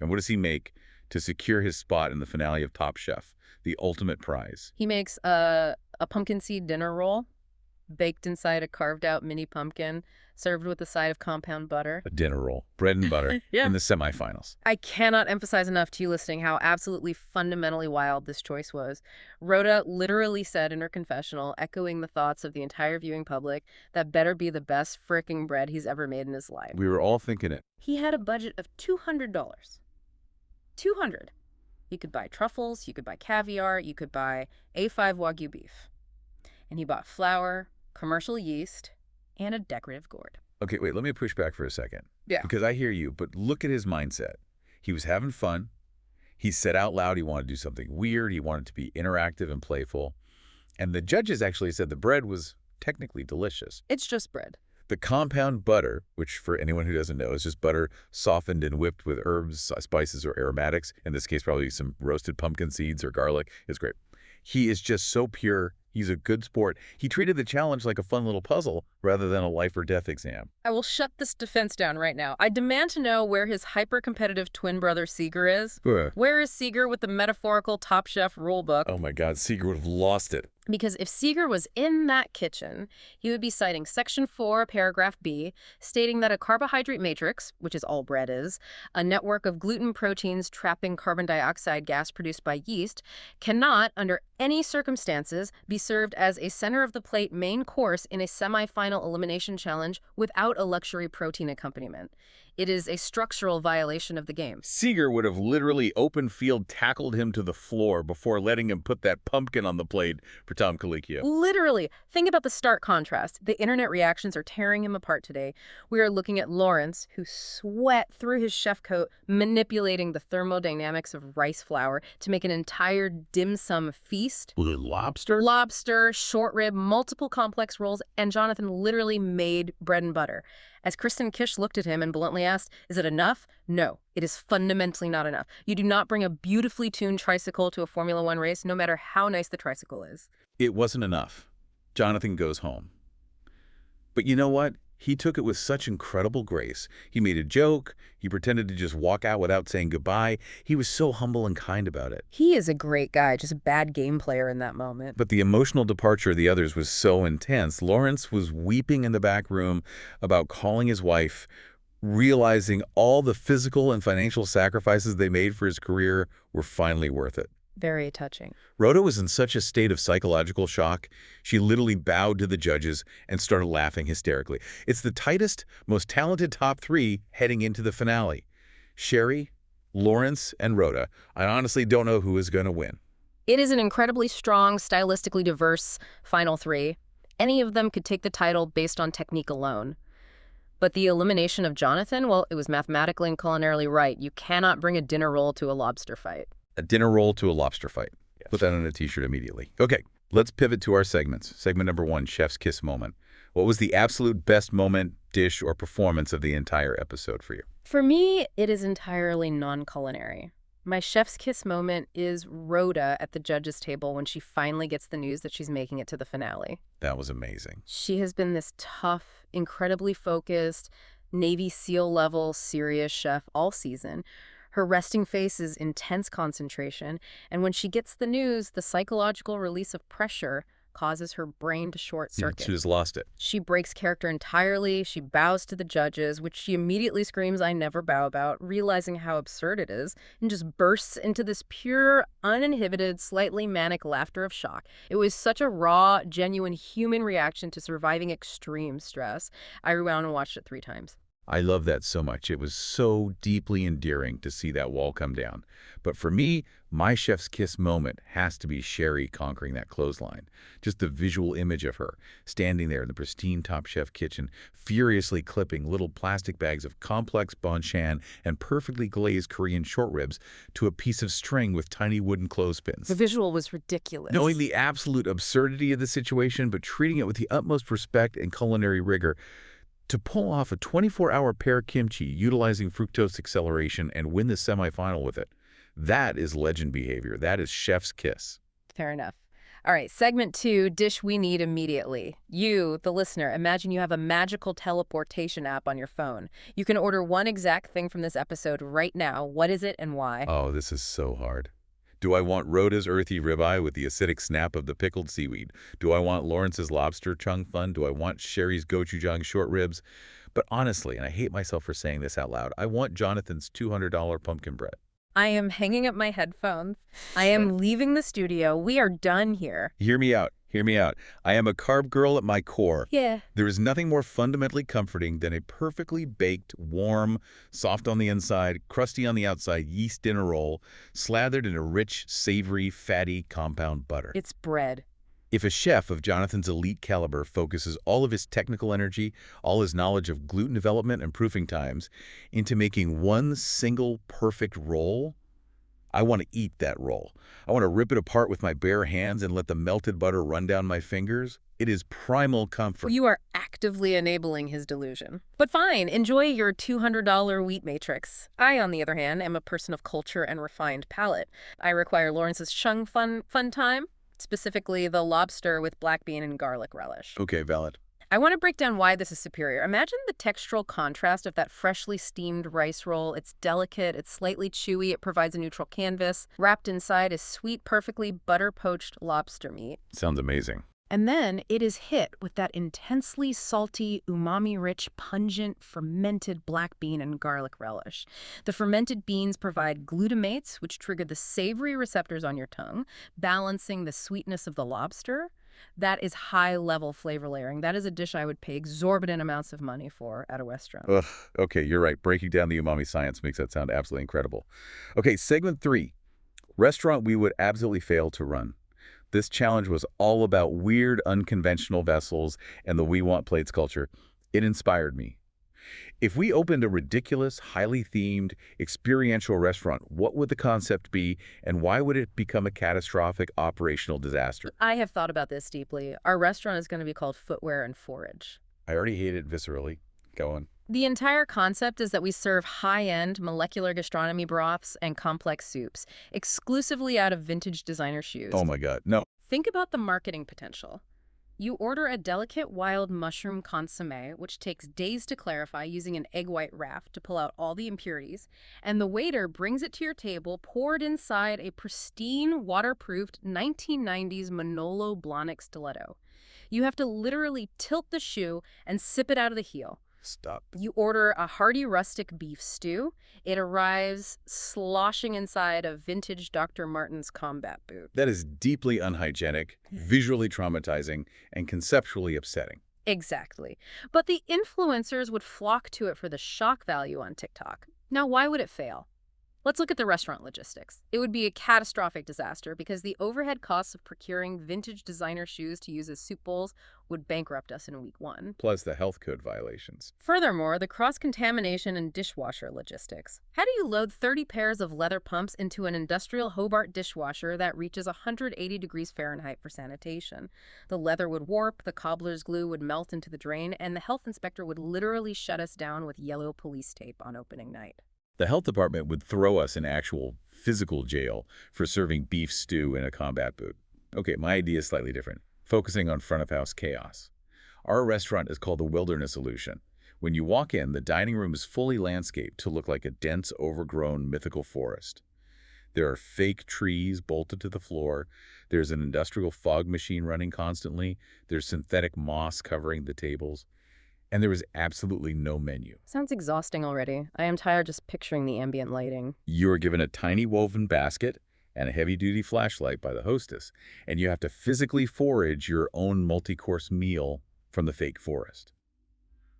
Speaker 1: And what does he make to secure his spot in the finale of Top Chef, the ultimate prize?
Speaker 2: He makes a pumpkin seed dinner roll, baked inside a carved-out mini pumpkin, served with a side of compound butter.
Speaker 1: A dinner roll, bread and butter,
Speaker 2: Yeah.
Speaker 1: in the semifinals.
Speaker 2: I cannot emphasize enough to you listening how absolutely fundamentally wild this choice was. Rhoda literally said in her confessional, echoing the thoughts of the entire viewing public, that better be the best fricking bread he's ever made in his life.
Speaker 1: We were all thinking it.
Speaker 2: He had a budget of $200. $200. You could buy truffles, you could buy caviar, you could buy A5 Wagyu beef. And he bought flour, commercial yeast, and a decorative gourd.
Speaker 1: Okay, wait, let me push back for a second.
Speaker 2: Yeah.
Speaker 1: Because I hear you, but look at his mindset. He was having fun. He said out loud he wanted to do something weird. He wanted to be interactive and playful. And the judges actually said the bread was technically delicious.
Speaker 2: It's just bread.
Speaker 1: The compound butter, which for anyone who doesn't know is just butter softened and whipped with herbs, spices, or aromatics, in this case probably some roasted pumpkin seeds or garlic, is great. He is just so pure. He's a good sport. He treated the challenge like a fun little puzzle rather than a life or death exam.
Speaker 2: I will shut this defense down right now. I demand to know where his hyper-competitive twin brother Seeger is. Where is Seeger with the metaphorical Top Chef rulebook?
Speaker 1: Oh my God, Seeger would have lost it.
Speaker 2: Because if Seeger was in that kitchen, he would be citing Section 4, Paragraph B, stating that a carbohydrate matrix, which is all bread is, a network of gluten proteins trapping carbon dioxide gas produced by yeast, cannot, under any circumstances, be served as a center-of-the-plate main course in a semifinal elimination challenge without a luxury protein accompaniment. It is a structural violation of the game.
Speaker 1: Seeger would have literally open field tackled him to the floor before letting him put that pumpkin on the plate for Tom Colicchio.
Speaker 2: Literally. Think about the stark contrast. The internet reactions are tearing him apart today. We are looking at Lawrence, who sweat through his chef coat, manipulating the thermodynamics of rice flour to make an entire dim sum feast.
Speaker 1: With lobster?
Speaker 2: Lobster, short rib, multiple complex rolls, and Jonathan literally made bread and butter. As Kristen Kish looked at him and bluntly asked, "Is it enough?" No, it is fundamentally not enough. You do not bring a beautifully tuned tricycle to a Formula One race, no matter how nice the tricycle is.
Speaker 1: It wasn't enough. Jonathan goes home. But you know what? He took it with such incredible grace. He made a joke. He pretended to just walk out without saying goodbye. He was so humble and kind about it.
Speaker 2: He is a great guy, just a bad game player in that moment.
Speaker 1: But the emotional departure of the others was so intense. Lawrence was weeping in the back room about calling his wife, realizing all the physical and financial sacrifices they made for his career were finally worth it.
Speaker 2: Very touching.
Speaker 1: Rhoda was in such a state of psychological shock, she literally bowed to the judges and started laughing hysterically. It's the tightest, most talented top three heading into the finale. Sherry, Lawrence, and Rhoda. I honestly don't know who is going to win.
Speaker 2: It is an incredibly strong, stylistically diverse final three. Any of them could take the title based on technique alone. But the elimination of Jonathan, well, it was mathematically and culinarily right. You cannot bring a dinner roll to a lobster fight.
Speaker 1: A dinner roll to a lobster fight. Put that on a t-shirt immediately. Okay, let's pivot to our segments. Segment number 1, Chef's Kiss moment. What was the absolute best moment, dish, or performance of the entire episode for you?
Speaker 2: For me, it is entirely non-culinary. My chef's kiss moment is Rhoda at the judges' table when she finally gets the news that she's making it to the finale.
Speaker 1: That was amazing.
Speaker 2: She has been this tough, incredibly focused, Navy SEAL level, serious chef all season. Her resting face is intense concentration, and when she gets the news, the psychological release of pressure, causes her brain to short circuit.
Speaker 1: She just lost it.
Speaker 2: She breaks character entirely. She bows to the judges, which she immediately screams, "I never bow" about, realizing how absurd it is, and just bursts into this pure, uninhibited, slightly manic laughter of shock. It was such a raw, genuine human reaction to surviving extreme stress. I rewound and watched it 3 times.
Speaker 1: I love that so much. It was so deeply endearing to see that wall come down. But for me, my chef's kiss moment has to be Sherry conquering that clothesline. Just the visual image of her standing there in the pristine Top Chef kitchen, furiously clipping little plastic bags of complex banchan and perfectly glazed Korean short ribs to a piece of string with tiny wooden clothespins.
Speaker 2: The visual was ridiculous.
Speaker 1: Knowing the absolute absurdity of the situation, but treating it with the utmost respect and culinary rigor, to pull off a 24-hour pear kimchi utilizing fructose acceleration and win the semifinal with it, that is legend behavior. That is chef's kiss.
Speaker 2: Fair enough. All right, segment 2, dish we need immediately. You, the listener, imagine you have a magical teleportation app on your phone. You can order one exact thing from this episode right now. What is it and why?
Speaker 1: Oh, this is so hard. Do I want Rhoda's earthy ribeye with the acidic snap of the pickled seaweed? Do I want Lawrence's lobster chung fun? Do I want Sherry's gochujang short ribs? But honestly, and I hate myself for saying this out loud, I want Jonathan's $200 pumpkin bread.
Speaker 2: I am hanging up my headphones. I am leaving the studio. We are done here.
Speaker 1: Hear me out. Hear me out. I am a carb girl at my core.
Speaker 2: Yeah.
Speaker 1: There is nothing more fundamentally comforting than a perfectly baked, warm, soft on the inside, crusty on the outside yeast dinner roll, slathered in a rich, savory, fatty compound butter.
Speaker 2: It's bread.
Speaker 1: If a chef of Jonathan's elite caliber focuses all of his technical energy, all his knowledge of gluten development and proofing times, into making one single perfect roll, I want to eat that roll. I want to rip it apart with my bare hands and let the melted butter run down my fingers. It is primal comfort.
Speaker 2: You are actively enabling his delusion. But fine, enjoy your $200 wheat matrix. I, on the other hand, am a person of culture and refined palate. I require Lawrence's chung fun time, specifically the lobster with black bean and garlic relish.
Speaker 1: Okay, valid.
Speaker 2: I want to break down why this is superior. Imagine the textural contrast of that freshly steamed rice roll. It's delicate, it's slightly chewy, it provides a neutral canvas. Wrapped inside is sweet, perfectly butter-poached lobster meat.
Speaker 1: Sounds amazing.
Speaker 2: And then it is hit with that intensely salty, umami-rich, pungent, fermented black bean and garlic relish. The fermented beans provide glutamates, which trigger the savory receptors on your tongue, balancing the sweetness of the lobster. That is high-level flavor layering. That is a dish I would pay exorbitant amounts of money for at a restaurant.
Speaker 1: Ugh, okay, you're right. Breaking down the umami science makes that sound absolutely incredible. Okay, segment 3. Restaurant we would absolutely fail to run. This challenge was all about weird, unconventional vessels and the we want plates culture. It inspired me. If we opened a ridiculous, highly themed, experiential restaurant, what would the concept be, and why would it become a catastrophic operational disaster?
Speaker 2: I have thought about this deeply. Our restaurant is going to be called Footwear and Forage.
Speaker 1: I already hate it viscerally. Go on.
Speaker 2: The entire concept is that we serve high-end molecular gastronomy broths and complex soups, exclusively out of vintage designer shoes.
Speaker 1: Oh my God, no.
Speaker 2: Think about the marketing potential. You order a delicate wild mushroom consommé, which takes days to clarify using an egg white raft to pull out all the impurities, and the waiter brings it to your table poured inside a pristine, waterproofed 1990s Manolo Blahnik stiletto. You have to literally tilt the shoe and sip it out of the heel.
Speaker 1: Stop.
Speaker 2: You order a hearty rustic beef stew. It arrives sloshing inside a vintage Dr. Martens combat boot.
Speaker 1: That is deeply unhygienic, visually traumatizing, and conceptually upsetting.
Speaker 2: Exactly. But the influencers would flock to it for the shock value on TikTok. Now, why would it fail? Let's look at the restaurant logistics. It would be a catastrophic disaster because the overhead costs of procuring vintage designer shoes to use as soup bowls would bankrupt us in week 1.
Speaker 1: Plus the health code violations.
Speaker 2: Furthermore, the cross-contamination and dishwasher logistics. How do you load 30 pairs of leather pumps into an industrial Hobart dishwasher that reaches 180 degrees Fahrenheit for sanitation? The leather would warp, the cobbler's glue would melt into the drain, and the health inspector would literally shut us down with yellow police tape on opening night.
Speaker 1: The health department would throw us in actual physical jail for serving beef stew in a combat boot. Okay, my idea is slightly different, focusing on front-of-house chaos. Our restaurant is called the Wilderness Illusion. When you walk in, the dining room is fully landscaped to look like a dense, overgrown, mythical forest. There are fake trees bolted to the floor. There's an industrial fog machine running constantly. There's synthetic moss covering the tables. And there is absolutely no menu.
Speaker 2: Sounds exhausting already. I am tired just picturing the ambient lighting.
Speaker 1: You are given a tiny woven basket and a heavy-duty flashlight by the hostess, and you have to physically forage your own multi-course meal from the fake forest.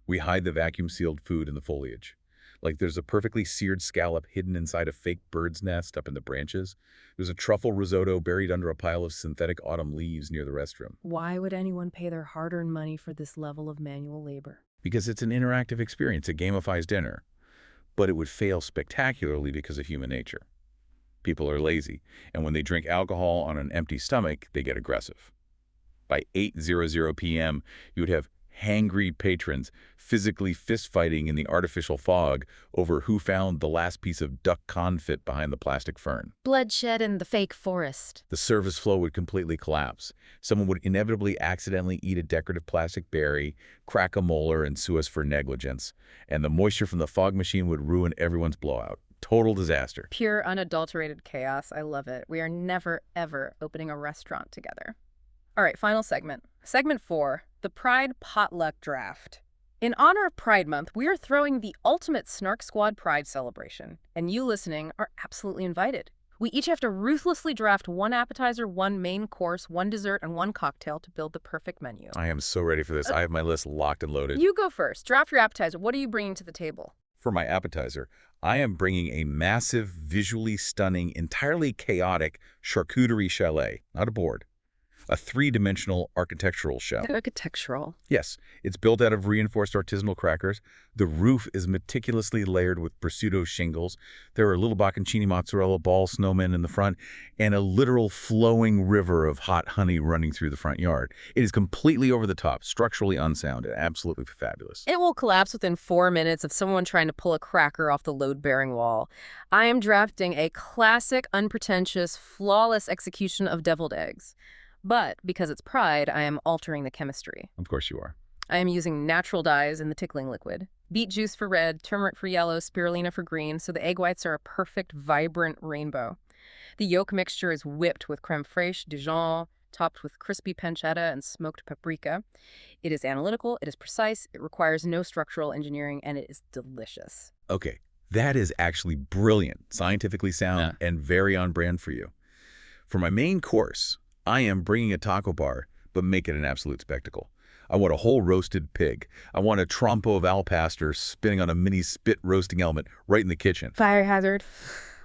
Speaker 1: We hide the vacuum-sealed food in the foliage. Like there's a perfectly seared scallop hidden inside a fake bird's nest up in the branches. There's a truffle risotto buried under a pile of synthetic autumn leaves near the restroom.
Speaker 2: Why would anyone pay their hard-earned money for this level of manual labor?
Speaker 1: Because it's an interactive experience, it gamifies dinner. But it would fail spectacularly because of human nature. People are lazy, and when they drink alcohol on an empty stomach, they get aggressive. By 8:00 p.m., you would have hangry patrons physically fist-fighting in the artificial fog over who found the last piece of duck confit behind the plastic fern.
Speaker 2: Bloodshed in the fake forest.
Speaker 1: The service flow would completely collapse. Someone would inevitably accidentally eat a decorative plastic berry, crack a molar, and sue us for negligence. And the moisture from the fog machine would ruin everyone's blowout. Total disaster.
Speaker 2: Pure, unadulterated chaos. I love it. We are never, ever opening a restaurant together. All right, final segment. Segment 4, the Pride Potluck Draft. In honor of Pride Month, we are throwing the ultimate Snark Squad Pride celebration, and you listening are absolutely invited. We each have to ruthlessly draft one appetizer, one main course, one dessert, and one cocktail to build the perfect menu.
Speaker 1: I am so ready for this. I have my list locked and loaded.
Speaker 2: You go first. Draft your appetizer. What are you bringing to the table?
Speaker 1: For my appetizer, I am bringing a massive, visually stunning, entirely chaotic charcuterie chalet, not a board. A three-dimensional architectural shell.
Speaker 2: Architectural.
Speaker 1: Yes, it's built out of reinforced artisanal crackers. The roof is meticulously layered with prosciutto shingles. There are little bocconcini mozzarella ball snowmen in the front, and a literal flowing river of hot honey running through the front yard. It is completely over the top, structurally unsound, and absolutely fabulous.
Speaker 2: It will collapse within 4 minutes of someone trying to pull a cracker off the load-bearing wall. I am drafting a classic, unpretentious, flawless execution of deviled eggs. But because it's Pride, I am altering the chemistry.
Speaker 1: Of course you are.
Speaker 2: I am using natural dyes in the tickling liquid. Beet juice for red, turmeric for yellow, spirulina for green, so the egg whites are a perfect, vibrant rainbow. The yolk mixture is whipped with creme fraiche, Dijon, topped with crispy pancetta and smoked paprika. It is analytical, it is precise, it requires no structural engineering, and it is delicious.
Speaker 1: Okay, that is actually brilliant, scientifically sound, and very on brand for you. For my main course, I am bringing a taco bar, but make it an absolute spectacle. I want a whole roasted pig. I want a trompo of alpastor spinning on a mini spit roasting element right in the kitchen.
Speaker 2: Fire hazard.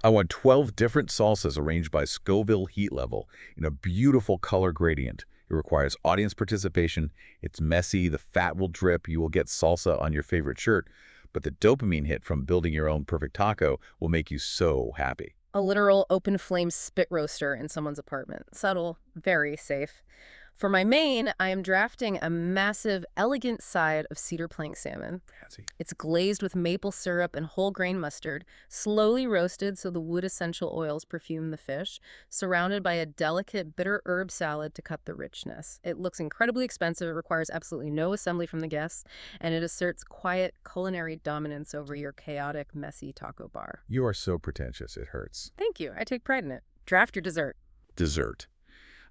Speaker 1: I want 12 different salsas arranged by Scoville heat level in a beautiful color gradient. It requires audience participation. It's messy. The fat will drip. You will get salsa on your favorite shirt. But the dopamine hit from building your own perfect taco will make you so happy.
Speaker 2: A literal open flame spit roaster in someone's apartment. Subtle, very safe. For my main, I am drafting a massive, elegant side of cedar plank salmon.
Speaker 1: Fancy.
Speaker 2: It's glazed with maple syrup and whole grain mustard, slowly roasted so the wood essential oils perfume the fish, surrounded by a delicate bitter herb salad to cut the richness. It looks incredibly expensive, it requires absolutely no assembly from the guests, and it asserts quiet culinary dominance over your chaotic, messy taco bar.
Speaker 1: You are so pretentious, it hurts.
Speaker 2: Thank you. I take pride in it. Draft your dessert.
Speaker 1: Dessert.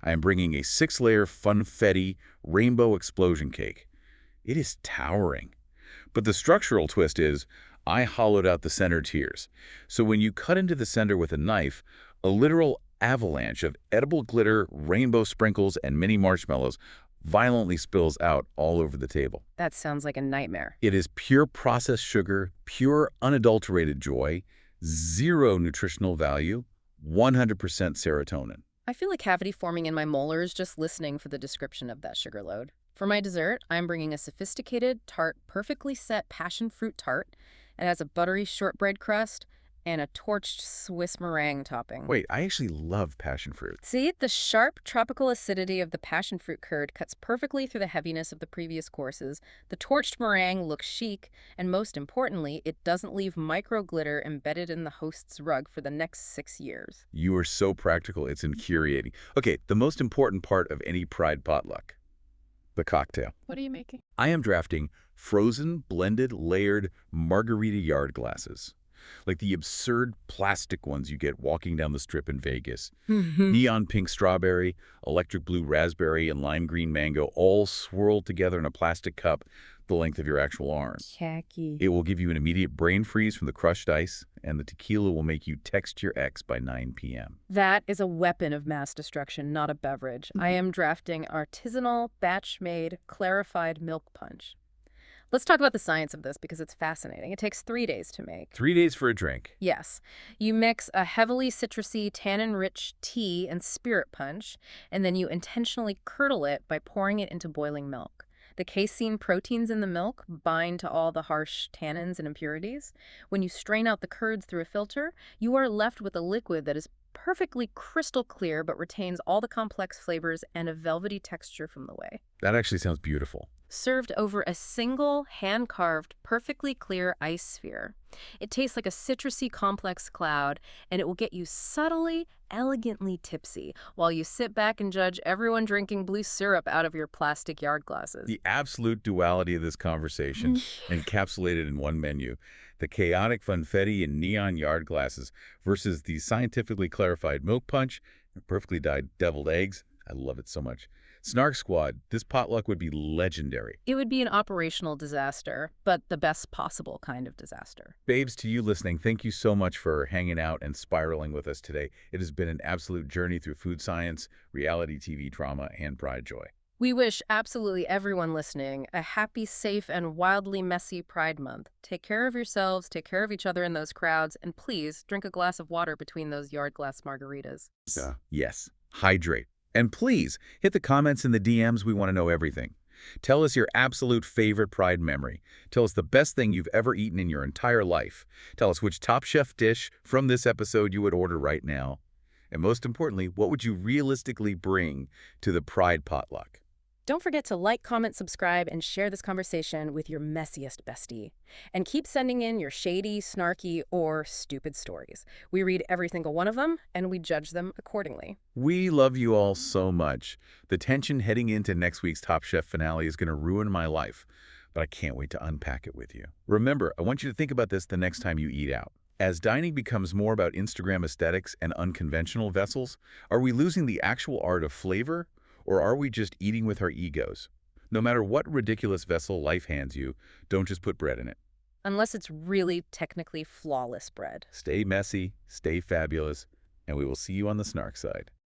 Speaker 1: I am bringing a 6-layer funfetti rainbow explosion cake. It is towering. But the structural twist is I hollowed out the center tiers. So when you cut into the center with a knife, a literal avalanche of edible glitter, rainbow sprinkles, and mini marshmallows violently spills out all over the table.
Speaker 2: That sounds like a nightmare.
Speaker 1: It is pure processed sugar, pure unadulterated joy, 0 nutritional value, 100% serotonin.
Speaker 2: I feel a cavity forming in my molars just listening for the description of that sugar load. For my dessert, I'm bringing a sophisticated, tart, perfectly set passion fruit tart. It has a buttery shortbread crust and a torched Swiss meringue topping.
Speaker 1: Wait, I actually love passion fruit.
Speaker 2: See, the sharp tropical acidity of the passion fruit curd cuts perfectly through the heaviness of the previous courses. The torched meringue looks chic, and most importantly, it doesn't leave micro glitter embedded in the host's rug for the next 6 years.
Speaker 1: You are so practical, it's infuriating. Okay, the most important part of any Pride potluck. The cocktail.
Speaker 2: What are you making?
Speaker 1: I am drafting frozen, blended, layered margarita yard glasses. like the absurd plastic ones you get walking down the strip in Vegas.
Speaker 2: Mhm.
Speaker 1: Neon pink strawberry, electric blue raspberry, and lime green mango all swirled together in a plastic cup the length of your actual arm.
Speaker 2: Khaki.
Speaker 1: It will give you an immediate brain freeze from the crushed ice, and the tequila will make you text your ex by 9 p.m.
Speaker 2: That is a weapon of mass destruction, not a beverage. I am drafting artisanal, batch-made, clarified milk punch. Let's talk about the science of this because it's fascinating. It takes 3 days to make.
Speaker 1: 3 days for a drink.
Speaker 2: Yes. You mix a heavily citrusy, tannin-rich tea and spirit punch, and then you intentionally curdle it by pouring it into boiling milk. The casein proteins in the milk bind to all the harsh tannins and impurities. When you strain out the curds through a filter, you are left with a liquid that is perfectly crystal clear but retains all the complex flavors and a velvety texture from the whey.
Speaker 1: That actually sounds beautiful.
Speaker 2: Served over a single, hand-carved, perfectly clear ice sphere. It tastes like a citrusy complex cloud, and it will get you subtly, elegantly tipsy while you sit back and judge everyone drinking blue syrup out of your plastic yard glasses.
Speaker 1: The absolute duality of this conversation encapsulated in one menu. The chaotic funfetti and neon yard glasses versus the scientifically clarified milk punch and perfectly dyed deviled eggs. I love it so much. Snark Squad, this potluck would be legendary.
Speaker 2: It would be an operational disaster, but the best possible kind of disaster.
Speaker 1: Babes, to you listening, thank you so much for hanging out and spiraling with us today. It has been an absolute journey through food science, reality TV drama, and Pride Joy.
Speaker 2: We wish absolutely everyone listening a happy, safe, and wildly messy Pride Month. Take care of yourselves, take care of each other in those crowds, and please drink a glass of water between those yard glass margaritas.
Speaker 1: Yeah. Yes, hydrate. And please, hit the comments in the DMs. We want to know everything. Tell us your absolute favorite Pride memory. Tell us the best thing you've ever eaten in your entire life. Tell us which Top Chef dish from this episode you would order right now. And most importantly, what would you realistically bring to the Pride potluck?
Speaker 2: Don't forget to like, comment, subscribe, and share this conversation with your messiest bestie. And keep sending in your shady, snarky, or stupid stories. We read every single one of them, and we judge them accordingly.
Speaker 1: We love you all so much. The tension heading into next week's Top Chef finale is going to ruin my life, but I can't wait to unpack it with you. Remember, I want you to think about this the next time you eat out. As dining becomes more about Instagram aesthetics and unconventional vessels, are we losing the actual art of flavor? Or are we just eating with our egos? No matter what ridiculous vessel life hands you, don't just put bread in it.
Speaker 2: Unless it's really technically flawless bread.
Speaker 1: Stay messy, stay fabulous, and we will see you on the Snark side.